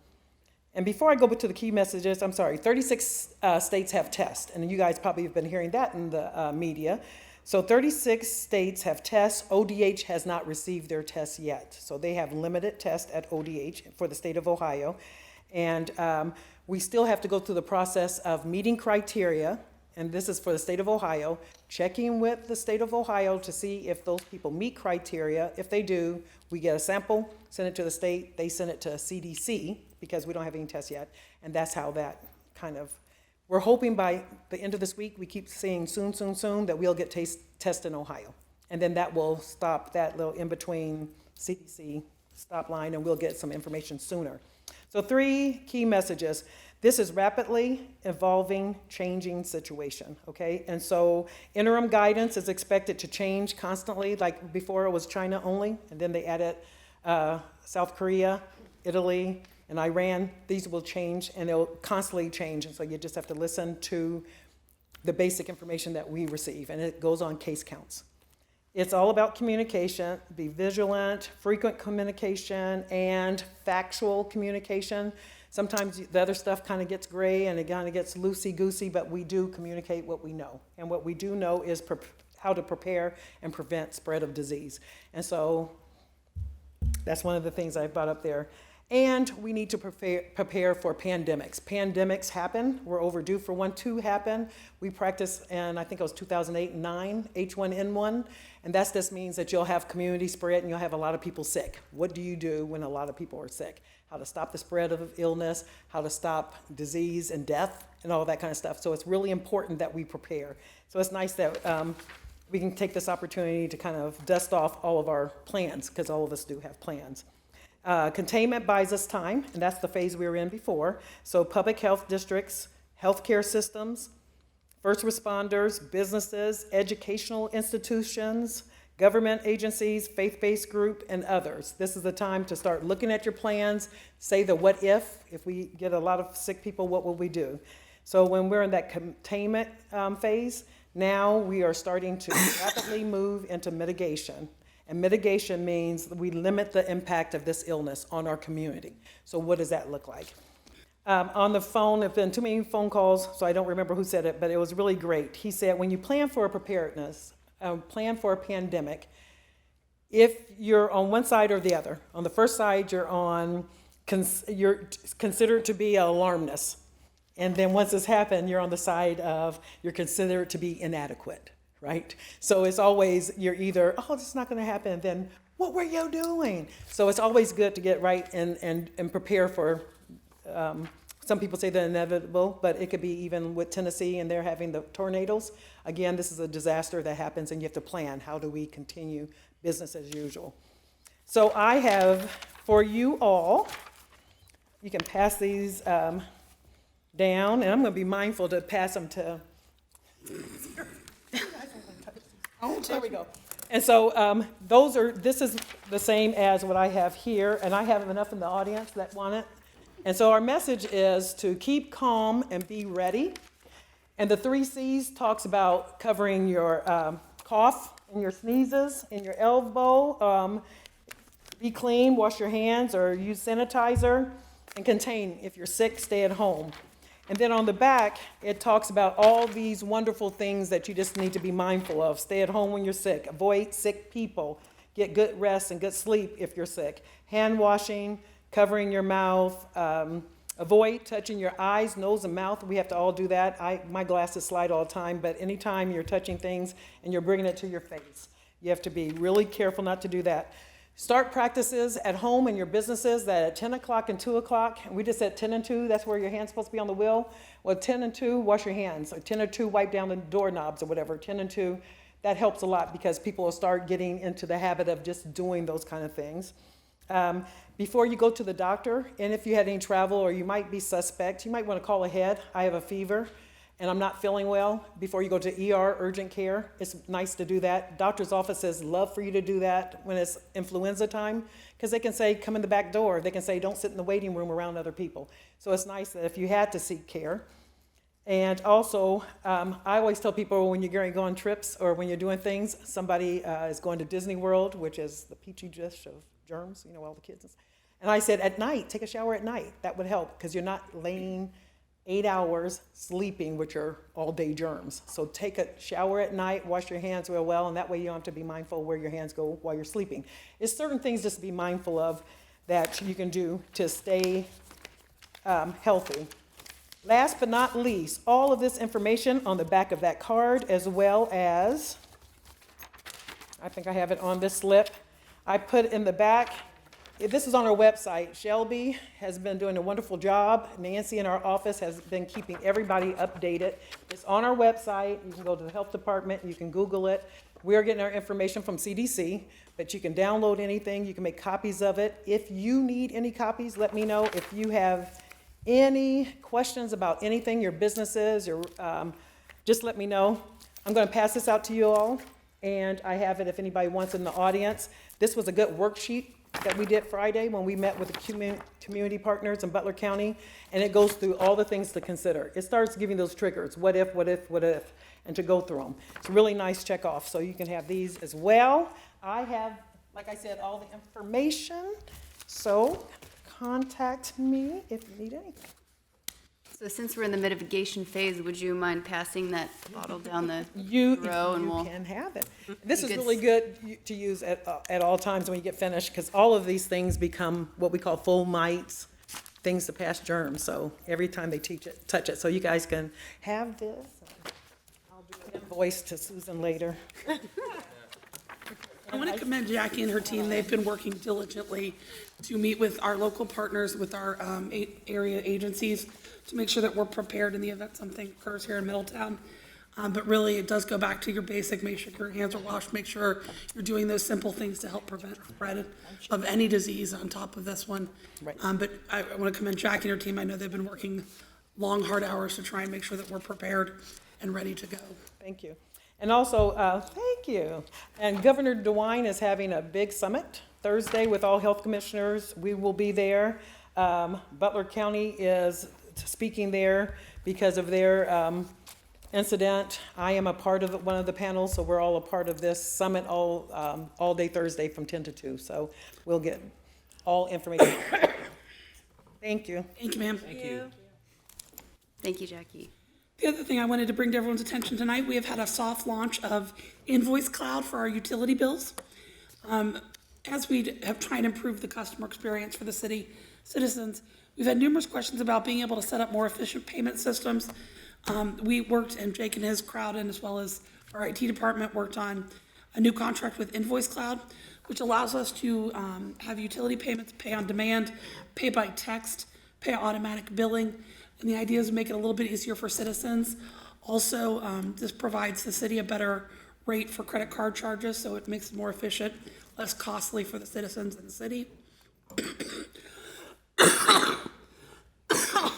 And before I go to the key messages, 36 states have tests, and you guys probably have been hearing that in the media. So 36 states have tests. ODH has not received their tests yet. So they have limited tests at ODH for the state of Ohio. And we still have to go through the process of meeting criteria, and this is for the state of Ohio, checking with the state of Ohio to see if those people meet criteria. If they do, we get a sample, send it to the state, they send it to CDC, because we don't have any tests yet, and that's how that kind of, we're hoping by the end of this week, we keep saying soon, that we'll get tests in Ohio. And then that will stop that little in-between CDC stop line, and we'll get some information sooner. So 3 key messages. This is rapidly evolving, changing situation, okay? And so interim guidance is expected to change constantly. Like before it was China only, and then they added South Korea, Italy, and Iran. These will change, and they'll constantly change. And so you just have to listen to the basic information that we receive, and it goes on case counts. It's all about communication, be vigilant, frequent communication, and factual communication. Sometimes the other stuff kind of gets gray and it kind of gets loosey-goosey, but we do communicate what we know. And what we do know is how to prepare and prevent spread of disease. And so that's one of the things I brought up there. And we need to prepare for pandemics. Pandemics happen. We're overdue for one to happen. We practiced in, I think it was 2008 and 9, H1N1. And that just means that you'll have community spread and you'll have a lot of people sick. What do you do when a lot of people are sick? How to stop the spread of illness, how to stop disease and death, and all that kind of stuff. So it's really important that we prepare. So it's nice that we can take this opportunity to kind of dust off all of our plans, because all of us do have plans. Containment buys us time, and that's the phase we were in before. So public health districts, healthcare systems, first responders, businesses, educational institutions, government agencies, faith-based group, and others. This is the time to start looking at your plans, say the what if we get a lot of sick people, what will we do? So when we're in that containment phase, now we are starting to rapidly move into mitigation. And mitigation means we limit the impact of this illness on our community. So what does that look like? On the phone, there have been too many phone calls, so I don't remember who said it, but it was really great. He said, when you plan for a preparedness, plan for a pandemic, if you're on one side or the other, on the first side, you're considered to be an alarmist. And then once it's happened, you're on the side of, you're considered to be inadequate, right? So it's always, you're either, oh, this is not gonna happen, and then, what were you doing? So it's always good to get right and prepare for, some people say the inevitable, but it could be even with Tennessee and they're having the tornadoes. Again, this is a disaster that happens and you have to plan, how do we continue business as usual? So I have, for you all, you can pass these down, and I'm gonna be mindful to pass them to, oh, there we go. And so this is the same as what I have here, and I have enough in the audience that want it. And so our message is to keep calm and be ready. And the 3 C's talks about covering your cough and your sneezes and your elbow. Be clean, wash your hands or use sanitizer, and contain. If you're sick, stay at home. And then on the back, it talks about all these wonderful things that you just need to be mindful of. Stay at home when you're sick. Avoid sick people. Get good rest and good sleep if you're sick. Hand washing, covering your mouth. Avoid touching your eyes, nose, and mouth. We have to all do that. My glasses slide all the time, but anytime you're touching things and you're bringing it to your face, you have to be really careful not to do that. Start practices at home in your businesses that at 10 o'clock and 2 o'clock, and we just said 10 and 2, that's where your hand's supposed to be on the wheel. Well, 10 and 2, wash your hands. Or 10 or 2, wipe down the doorknobs or whatever. 10 and 2, that helps a lot because people will start getting into the habit of just doing those kind of things. Before you go to the doctor, and if you had any travel or you might be suspect, you might want to call ahead. I have a fever and I'm not feeling well. Before you go to ER, urgent care, it's nice to do that. Doctor's offices love for you to do that when it's influenza time, because they can say, come in the back door. They can say, don't sit in the waiting room around other people. So it's nice that if you had to seek care. And also, I always tell people when you're going to go on trips or when you're doing things, somebody is going to Disney World, which is the petri dish of germs, you know, all the kids. And I said, at night, take a shower at night. That would help because you're not laying 8 hours sleeping, which are all-day germs. So take a shower at night, wash your hands real well, and that way you don't have to be mindful where your hands go while you're sleeping. It's certain things just to be mindful of that you can do to stay healthy. Last but not least, all of this information on the back of that card, as well as, I think I have it on this slip, I put in the back. This is on our website. Shelby has been doing a wonderful job. Nancy in our office has been keeping everybody updated. It's on our website. You can go to the health department. You can Google it. We are getting our information from CDC, but you can download anything. You can make copies of it. If you need any copies, let me know. If you have any questions about anything, your businesses, just let me know. I'm going to pass this out to you all, and I have it if anybody wants in the audience. This was a good worksheet that we did Friday when we met with the community partners in Butler County, and it goes through all the things to consider. It starts giving those triggers, what if, and to go through them. It's a really nice check off, so you can have these as well. I have, like I said, all the information, so contact me if you need anything. So since we're in the mitigation phase, would you mind passing that bottle down the row and we'll... You can have it. This is really good to use at all times when you get finished, because all of these things become what we call full mites, things to pass germs. So every time they touch it. So you guys can have this. I'll do an invoice to Susan later. I want to commend Jackie and her team. They've been working diligently to meet with our local partners, with our area agencies, to make sure that we're prepared in the event something occurs here in Middletown. But really, it does go back to your basic, make sure your hands are washed, make sure you're doing those simple things to help prevent spread of any disease on top of this one. Right. But I want to commend Jackie and her team. I know they've been working long, hard hours to try and make sure that we're prepared. and ready to go. Thank you. And also, thank you. And Governor DeWine is having a big summit Thursday with all health commissioners. We will be there. Butler County is speaking there because of their incident. I am a part of one of the panels, so we're all a part of this summit all day Thursday from 10 to 2. So we'll get all information. Thank you. Thank you, ma'am. Thank you. Thank you, Jackie. The other thing I wanted to bring to everyone's attention tonight, we have had a soft launch of Invoice Cloud for our utility bills. As we have tried to improve the customer experience for the city citizens, we've had numerous questions about being able to set up more efficient payment systems. We worked, and Jake and his crowd, and as well as our IT department, worked on a new contract with Invoice Cloud, which allows us to have utility payments, pay on demand, pay by text, pay automatic billing. And the idea is to make it a little bit easier for citizens. Also, this provides the city a better rate for credit card charges, so it makes it more efficient, less costly for the citizens in the city.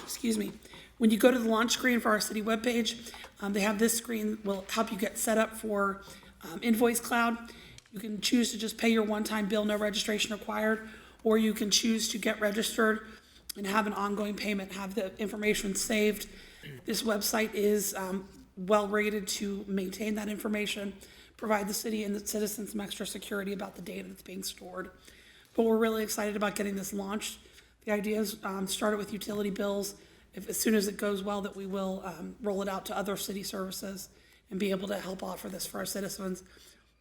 Excuse me. When you go to the launch screen for our city webpage, they have this screen will help you get set up for Invoice Cloud. You can choose to just pay your one-time bill, no registration required, or you can choose to get registered and have an ongoing payment, have the information saved. This website is well rated to maintain that information, provide the city and the citizens some extra security about the data that's being stored. But we're really excited about getting this launched. The idea is start it with utility bills. As soon as it goes well, that we will roll it out to other city services and be able to help offer this for our citizens.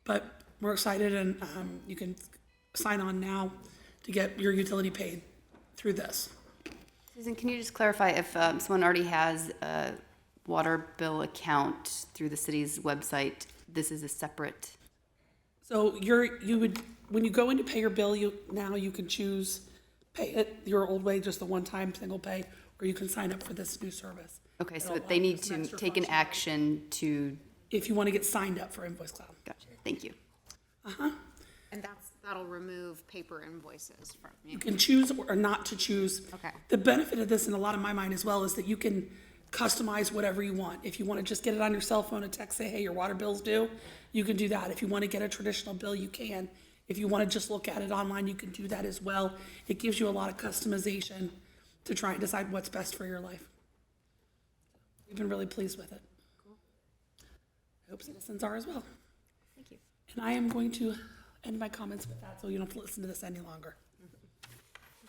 But we're excited, and you can sign on now to get your utility paid through this. Susan, can you just clarify if someone already has a water bill account through the city's website, this is a separate? So when you go in to pay your bill, you can choose pay it your old way, just the one-time single pay, or you can sign up for this new service. Okay, so they need to take an action to. If you want to get signed up for Invoice Cloud. Gotcha, thank you. And that'll remove paper invoices from you. You can choose or not to choose. Okay. The benefit of this, in a lot of my mind as well, is that you can customize whatever you want. If you want to just get it on your cell phone and text, say, hey, your water bill's due, you can do that. If you want to get a traditional bill, you can. If you want to just look at it online, you can do that as well. It gives you a lot of customization to try and decide what's best for your life. We've been really pleased with it. I hope citizens are as well. Thank you. And I am going to end my comments with that, so you don't have to listen to this any longer.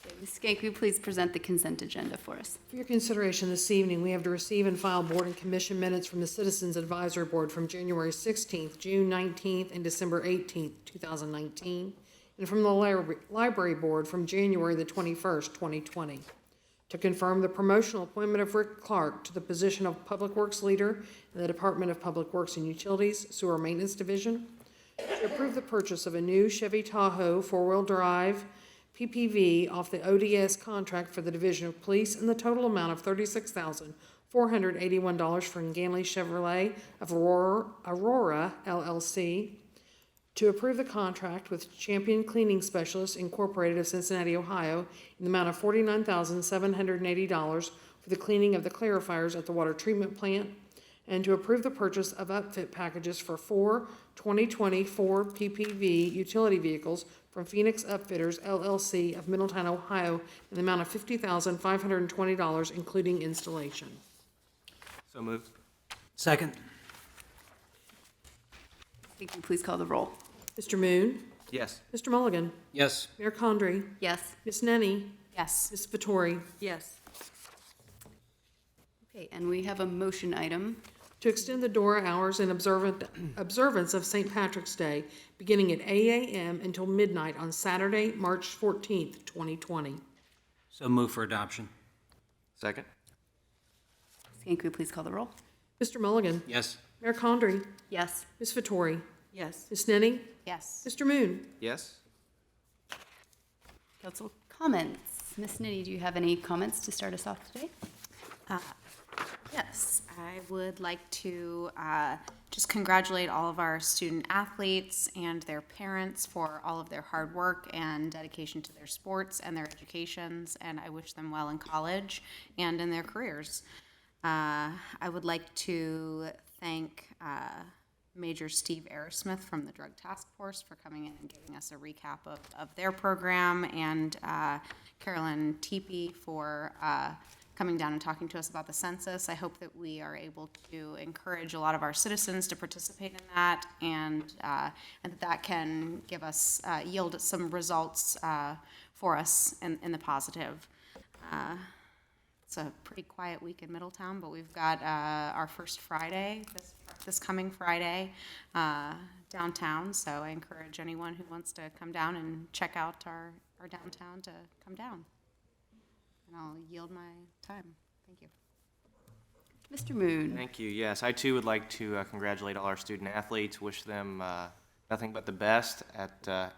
Okay, Ms. Skank, will you please present the consent agenda for us? For your consideration this evening, we have to receive and file board and commission minutes from the Citizens Advisory Board from January 16th, June 19th, and December 18th, 2019, and from the Library Board from January the 21st, 2020. To confirm the promotional appointment of Rick Clark to the position of Public Works Leader in the Department of Public Works and Utilities, Sewer Maintenance Division. To approve the purchase of a new Chevy Tahoe four-wheel drive PPV off the ODS contract for the Division of Police in the total amount of $36,481 from Ganley Chevrolet of Aurora LLC. To approve the contract with Champion Cleaning Specialists Incorporated of Cincinnati, Ohio, in the amount of $49,780 for the cleaning of the clarifiers at the water treatment plant, and to approve the purchase of upfit packages for 4 2020 Ford PPV utility vehicles from Phoenix Upfitters LLC of Middletown, Ohio, in the amount of $50,520, including installation. So moved. Second. Thank you, please call the roll. Mr. Moon? Yes. Mr. Mulligan? Yes. Mayor Condrey? Yes. Ms. Nenny? Yes. Ms. Vettori? Yes. Okay, and we have a motion item. To extend the door hours in observance of St. Patrick's Day, beginning at 8 a.m. until midnight on Saturday, March 14th, 2020. So move for adoption. Second. Ms. Skank, will you please call the roll? Mr. Mulligan? Yes. Mayor Condrey? Yes. Ms. Vettori? Yes. Ms. Nenny? Yes. Mr. Moon? Yes. Council comments. Ms. Nitty, do you have any comments to start us off today? Yes, I would like to just congratulate all of our student athletes and their parents for all of their hard work and dedication to their sports and their educations, and I wish them well in college and in their careers. I would like to thank Major Steve Arrowsmith from the Drug Task Force for coming in and giving us a recap of their program, and Carolyn Teepee for coming down and talking to us about the census. I hope that we are able to encourage a lot of our citizens to participate in that, and that can give us, yield some results for us in the positive. It's a pretty quiet week in Middletown, but we've got our first Friday, this coming Friday, downtown. So I encourage anyone who wants to come down and check out our downtown to come down. And I'll yield my time. Thank you. Mr. Moon. Thank you. Yes, I too would like to congratulate all our student athletes, wish them nothing but the best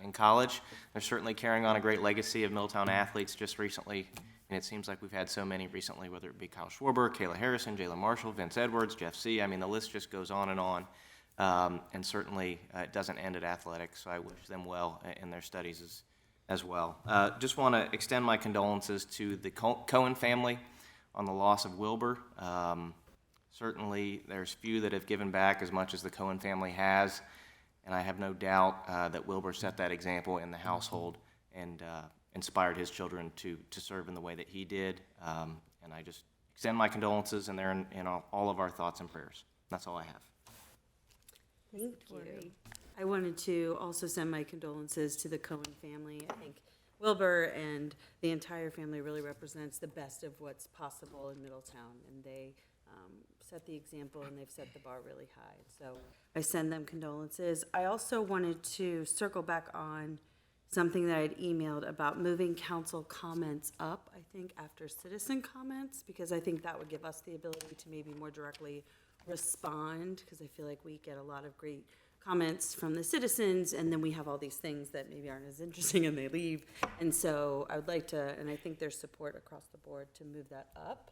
in college. They're certainly carrying on a great legacy of Middletown athletes just recently, and it seems like we've had so many recently, whether it be Kyle Schwarber, Kayla Harrison, Jalen Marshall, Vince Edwards, Jeff C. I mean, the list just goes on, and certainly it doesn't end at athletics, so I wish them well in their studies as well. Just want to extend my condolences to the Cohen family on the loss of Wilbur. Certainly, there's few that have given back as much as the Cohen family has, and I have no doubt that Wilbur set that example in the household and inspired his children to serve in the way that he did. And I just extend my condolences, and they're in all of our thoughts and prayers. That's all I have. Thank you. I wanted to also send my condolences to the Cohen family. I think Wilbur and the entire family really represents the best of what's possible in Middletown, and they set the example, and they've set the bar really high. So I send them condolences. I also wanted to circle back on something that I had emailed about moving council comments up, I think, after citizen comments, because I think that would give us the ability to maybe more directly respond, because I feel like we get a lot of great comments from the citizens, and then we have all these things that maybe aren't as interesting and they leave. And so I would like to, and I think there's support across the board to move that up.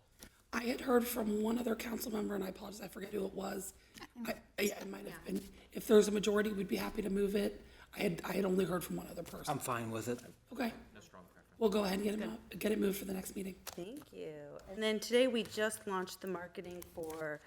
I had heard from one other council member, and I apologize, I forget who it was. Yeah, it might have been. If there's a majority, we'd be happy to move it. I had only heard from one other person. I'm fine with it. Okay. No strong preference. We'll go ahead and get it moved for the next meeting. Thank you. And then today we just launched the marketing for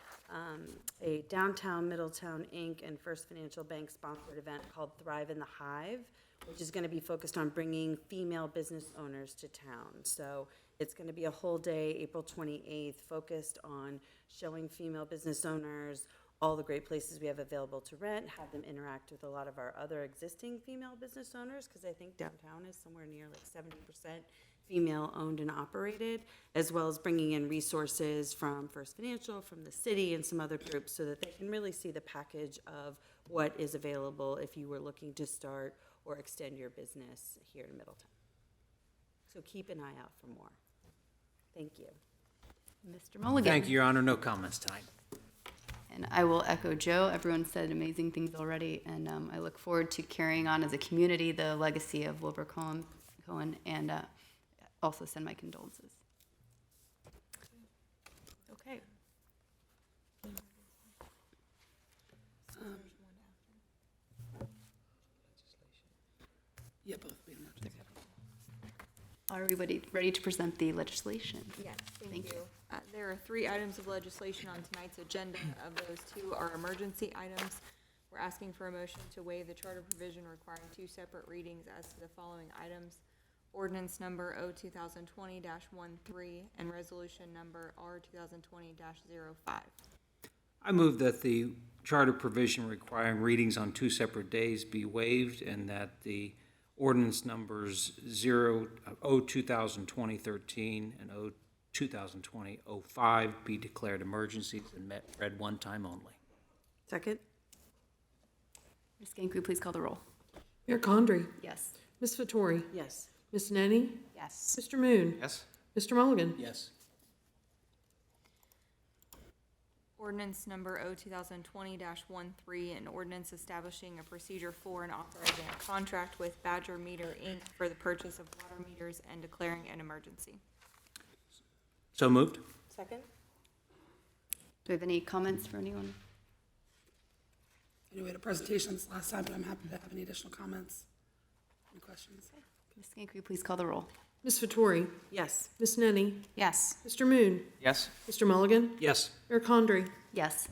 a Downtown Middletown Inc. and First Financial Bank sponsored event called Thrive in the Hive, which is going to be focused on bringing female business owners to town. So it's going to be a whole day, April 28th, focused on showing female business owners all the great places we have available to rent, have them interact with a lot of our other existing female business owners, because I think downtown is somewhere near like 70% female owned and operated, as well as bringing in resources from First Financial, from the city, and some other groups, so that they can really see the package of what is available if you were looking to start or extend your business here in Middletown. So keep an eye out for more. Thank you. Mr. Mulligan. Thank you, Your Honor. No comments tonight. And I will echo Joe. Everyone said amazing things already, and I look forward to carrying on as a community the legacy of Wilbur Cohen, and also send my condolences. Okay. Yeah, both. We don't have to. Are we ready to present the legislation? Yes, thank you. There are 3 items of legislation on tonight's agenda. Of those, 2 are emergency items. We're asking for a motion to waive the charter provision requiring 2 separate readings as to the following items: ordinance number O2020-13 and resolution number R2020-05. I move that the charter provision requiring readings on 2 separate days be waived, and that the ordinance numbers O2020-13 and O2020-05 be declared emergencies and read one time only. Second? Ms. Gank, will you please call the roll? Mayor Condrey? Yes. Ms. Vettori? Yes. Ms. Nenny? Yes. Mr. Moon? Yes? Mr. Mulligan? Yes. Ordinance number O2020-13, an ordinance establishing a procedure for and authorizing a contract with Badger Meter, Inc. for the purchase of water meters and declaring an emergency. So moved. Second? Do we have any comments for anyone? I know we had a presentation this last time, but I'm happy to have any additional comments. Any questions? Ms. Gank, will you please call the roll? Ms. Vettori? Yes. Ms. Nenny? Yes. Mr. Moon? Yes. Mr. Mulligan? Yes. Mayor Condrey? Yes.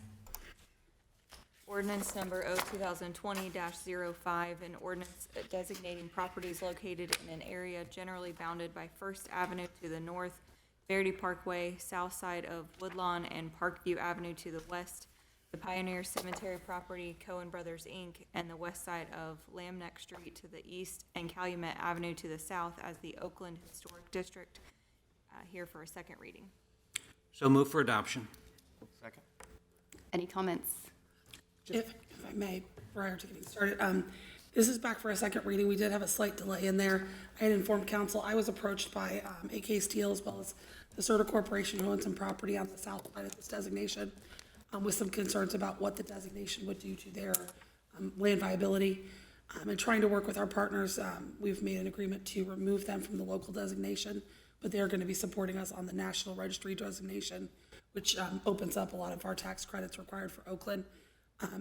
Ordinance number 2020-05, an ordinance designating properties located in an area generally bounded by First Avenue to the north, Verity Parkway, south side of Woodlawn, and Parkview Avenue to the west, the Pioneer Cemetery property, Cohen Brothers, Inc., and the west side of Lamneck Street to the east, and Calumet Avenue to the south as the Oakland Historic District. Here for a second reading. So move for adoption. Second. Any comments? If I may, prior to getting started, this is back for a second reading. We did have a slight delay in there. I had informed council, I was approached by AK Steel as well as the Serta Corporation who owns some property on the south side of this designation with some concerns about what the designation would do to their land viability. And trying to work with our partners, we've made an agreement to remove them from the local designation, but they're going to be supporting us on the National Registry designation, which opens up a lot of our tax credits required for Oakland.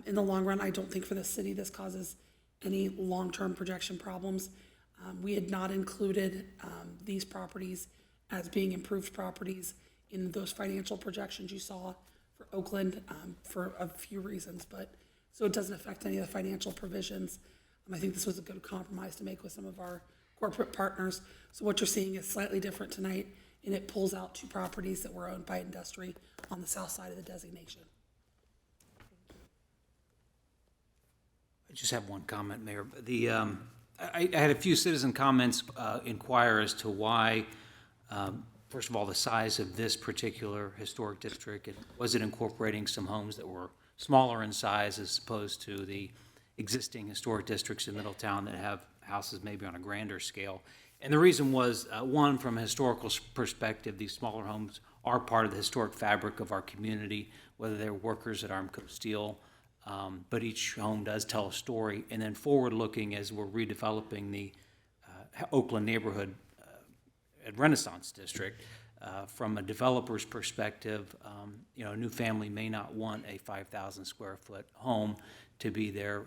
In the long run, I don't think for the city this causes any long-term projection problems. We had not included these properties as being improved properties in those financial projections you saw for Oakland for a few reasons, but so it doesn't affect any of the financial provisions. I think this was a good compromise to make with some of our corporate partners. So what you're seeing is slightly different tonight, and it pulls out two properties that were owned by industry on the south side of the designation. I just have one comment, Mayor. I had a few citizen comments inquire as to why, first of all, the size of this particular historic district, and was it incorporating some homes that were smaller in size as opposed to the existing historic districts in Middletown that have houses maybe on a grander scale. And the reason was, one, from a historical perspective, these smaller homes are part of the historic fabric of our community, whether they're workers at Armco Steel, but each home does tell a story. And then forward-looking, as we're redeveloping the Oakland neighborhood at Renaissance District, from a developer's perspective, a new family may not want a 5,000 square foot home to be their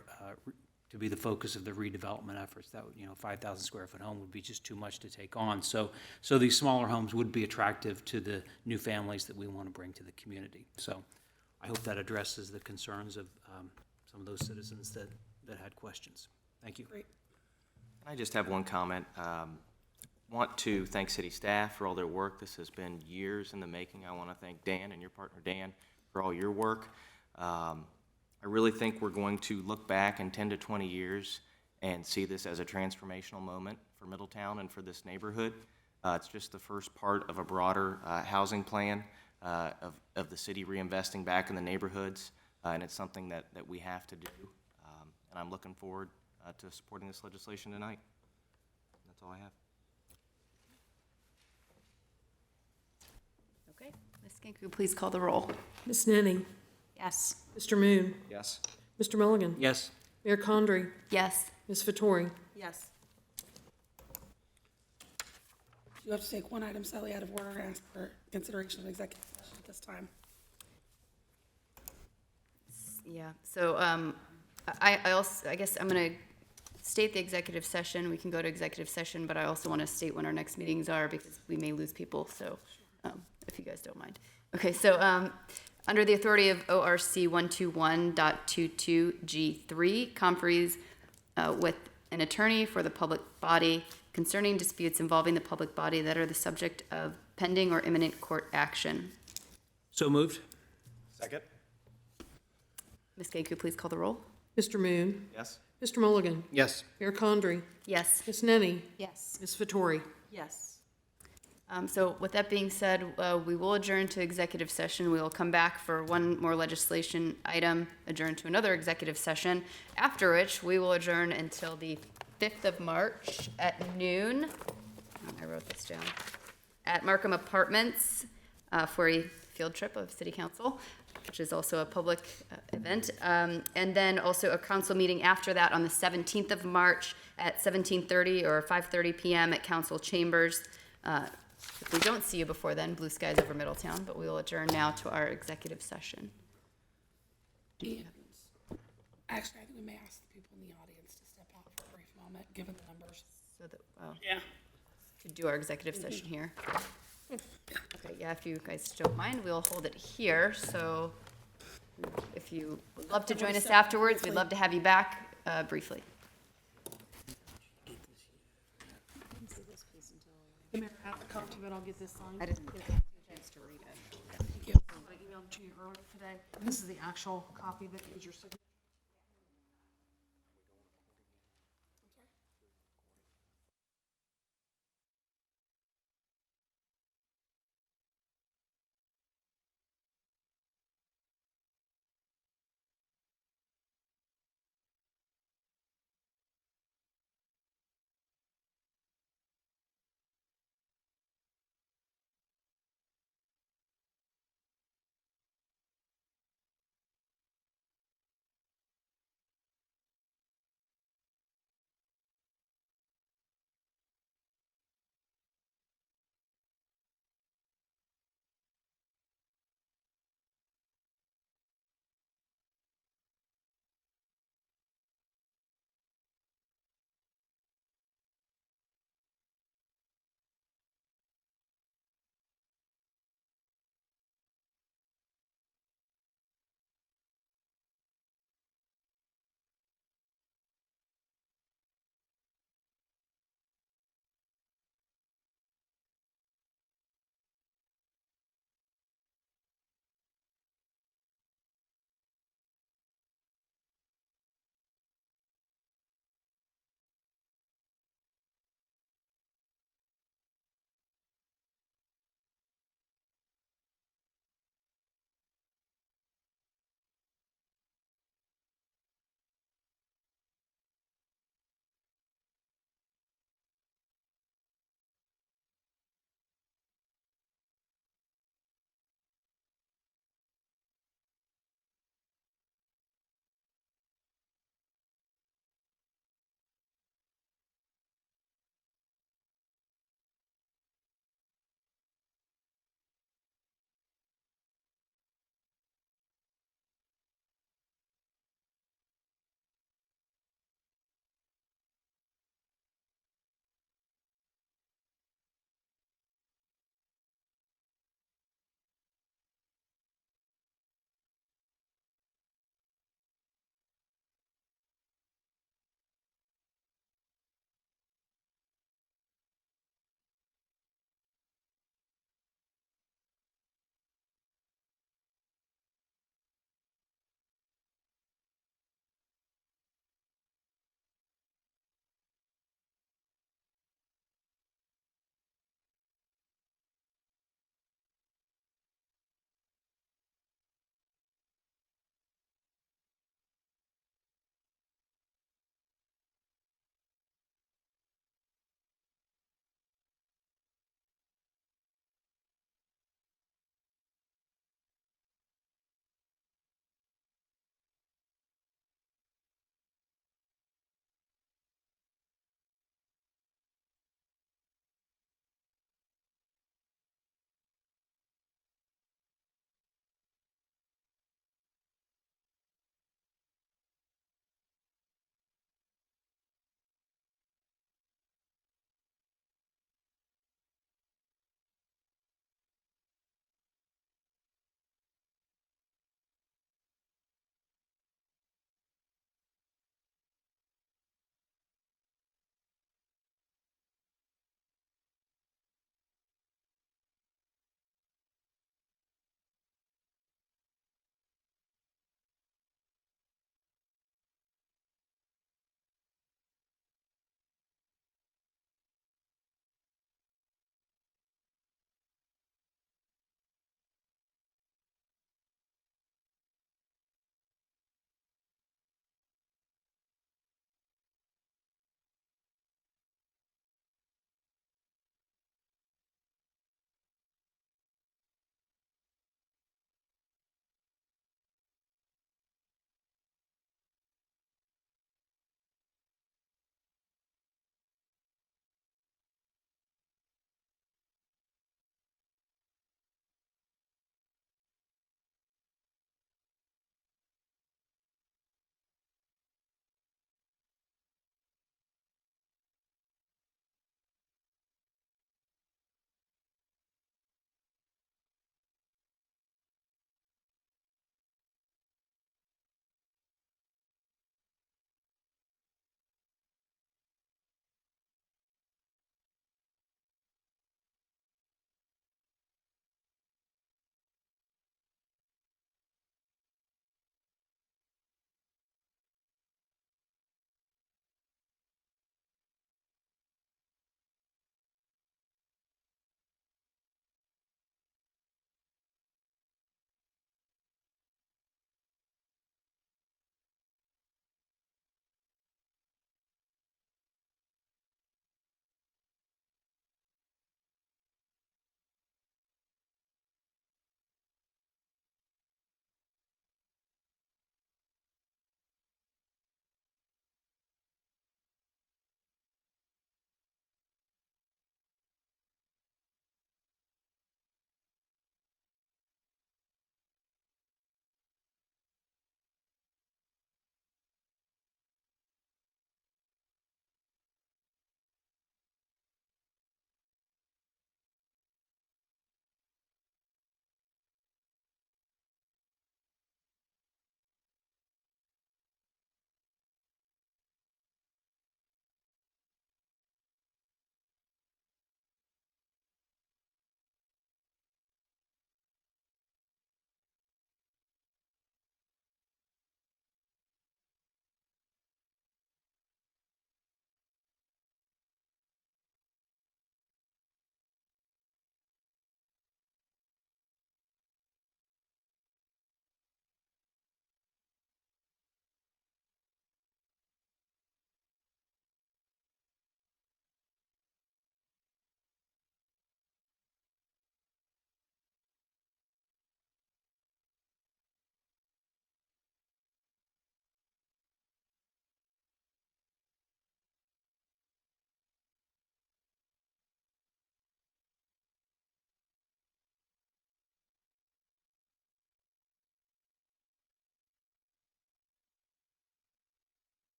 to be the focus of the redevelopment efforts. That would, 5,000 square foot home would be just too much to take on. So these smaller homes would be attractive to the new families that we want to bring to the community. So I hope that addresses the concerns of some of those citizens that had questions. Thank you. Great. I just have one comment. Want to thank city staff for all their work. This has been years in the making. I want to thank Dan and your partner Dan for all your work. I really think we're going to look back in 10 to 20 years and see this as a transformational moment for Middletown and for this neighborhood. It's just the first part of a broader housing plan of the city reinvesting back in the neighborhoods, and it's something that we have to do. And I'm looking forward to supporting this legislation tonight. That's all I have. Okay, Ms. Ginko, please call the roll. Ms. Nenny? Yes. Mr. Moon? Yes. Mr. Mulligan? Yes. Mayor Condrey? Yes. Ms. Vettori? Yes. You have to take one item slightly out of order and ask for consideration of executive session at this time. Yeah, so I guess I'm going to state the executive session. We can go to executive session, but I also want to state when our next meetings are because we may lose people, so if you guys don't mind. Okay, so under the authority of ORC 121.22G3, conferees with an attorney for the public body concerning disputes involving the public body that are the subject of pending or imminent court action. So moved. Second. Ms. Ginko, please call the roll. Mr. Moon? Yes. Mr. Mulligan? Yes. Mayor Condrey? Yes. Ms. Nenny? Yes. Ms. Vettori? Yes. So with that being said, we will adjourn to executive session. We will come back for one more legislation item, adjourn to another executive session, after which we will adjourn until the 5th of March at noon. I wrote this down. At Markham Apartments for a field trip of City Council, which is also a public event. And then also a council meeting after that on the 17th of March at 17:30 or 5:30 p.m. at Council Chambers. If we don't see you before then, blue skies over Middletown, but we will adjourn now to our executive session. Actually, I think we may ask the people in the audience to step out for a brief moment, given the numbers. So that, Yeah. could do our executive session here. Okay, yeah, if you guys don't mind, we'll hold it here, so if you would love to join us afterwards, we'd love to have you back, briefly. The mayor has a copy of it, I'll get this signed. I didn't get a chance to read it. Thank you. I emailed it to you earlier today. This is the actual copy that is your signature.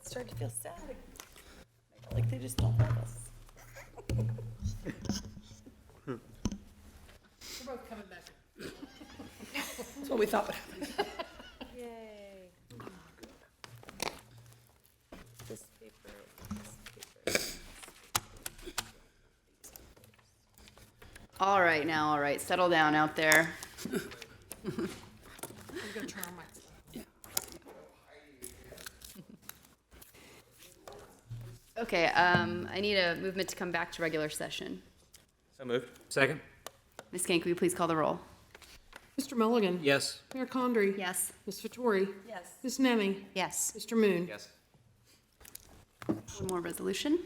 Start to feel sad. Like they just don't love us. We're both coming back. That's what we thought would happen. Yay. This paper. All right, now, all right, settle down out there. I'm gonna turn on my. Okay, I need a movement to come back to regular session. So moved. Second? Ms. Kank, will you please call the roll? Mr. Mulligan? Yes. Mayor Condrey? Yes. Ms. Vettori? Yes. Ms. Nemi? Yes. Mr. Moon? Yes. One more resolution.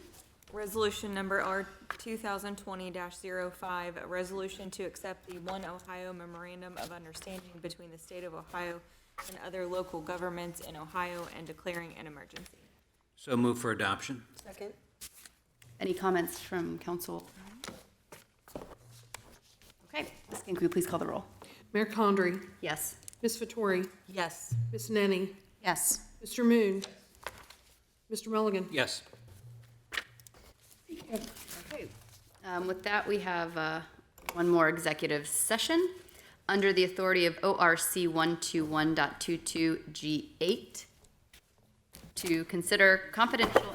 Resolution number R 2020-05, a resolution to accept the One Ohio Memorandum of Understanding between the State of Ohio and other local governments in Ohio and declaring an emergency. So move for adoption. Second? Any comments from council? Okay, Ms. Kank, will you please call the roll? Mayor Condrey? Yes. Ms. Vettori? Yes. Ms. Nenny? Yes. Mr. Moon? Mr. Mulligan? Yes. Okay. With that, we have one more executive session. Under the authority of ORC 121.22G8, to consider confidential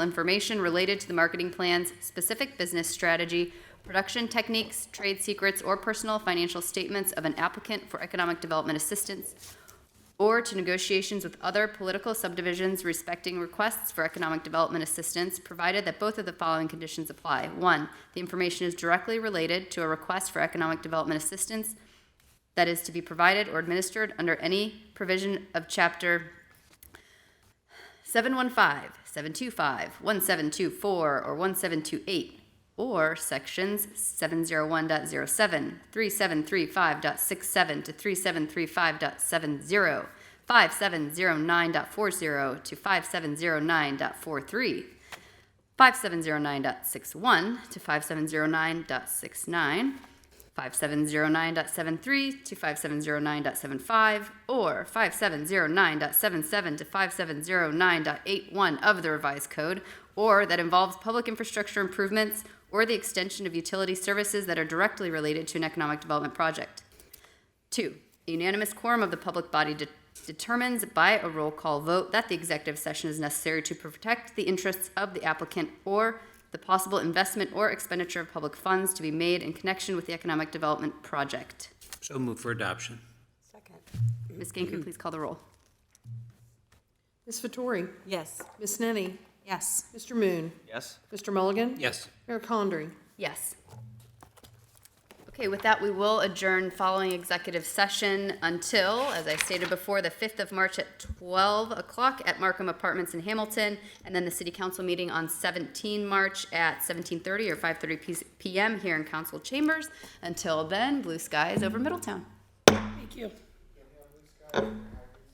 information related to the marketing plan's specific business strategy, production techniques, trade secrets, or personal financial statements of an applicant for economic development assistance, or to negotiations with other political subdivisions respecting requests for economic development assistance, provided that both of the following conditions apply. 1, the information is directly related to a request for economic development assistance that is to be provided or administered under any provision of Chapter 715, 725, 1724, or 1728, or Sections 701.07, 3735.67 to 3735.70, 5709.40 to 5709.43, 5709.61 to 5709.69, 5709.73 to 5709.75, or 5709.77 to 5709.81 of the revised code, or that involves public infrastructure improvements or the extension of utility services that are directly related to an economic development project. 2, a unanimous quorum of the public body determines by a roll call vote that the executive session is necessary to protect the interests of the applicant or the possible investment or expenditure of public funds to be made in connection with the economic development project. So move for adoption. Second? Ms. Ganku, please call the roll. Ms. Vettori? Yes. Ms. Nenny? Yes. Mr. Moon? Yes. Mr. Mulligan? Yes. Mayor Condrey? Yes. Okay, with that, we will adjourn following executive session until, as I stated before, the 5th of March at 12 o'clock at Markham Apartments in Hamilton, and then the city council meeting on 17 March at 17:30 or 5:30 p.m. here in council chambers. Until then, blue skies over Middletown. Thank you.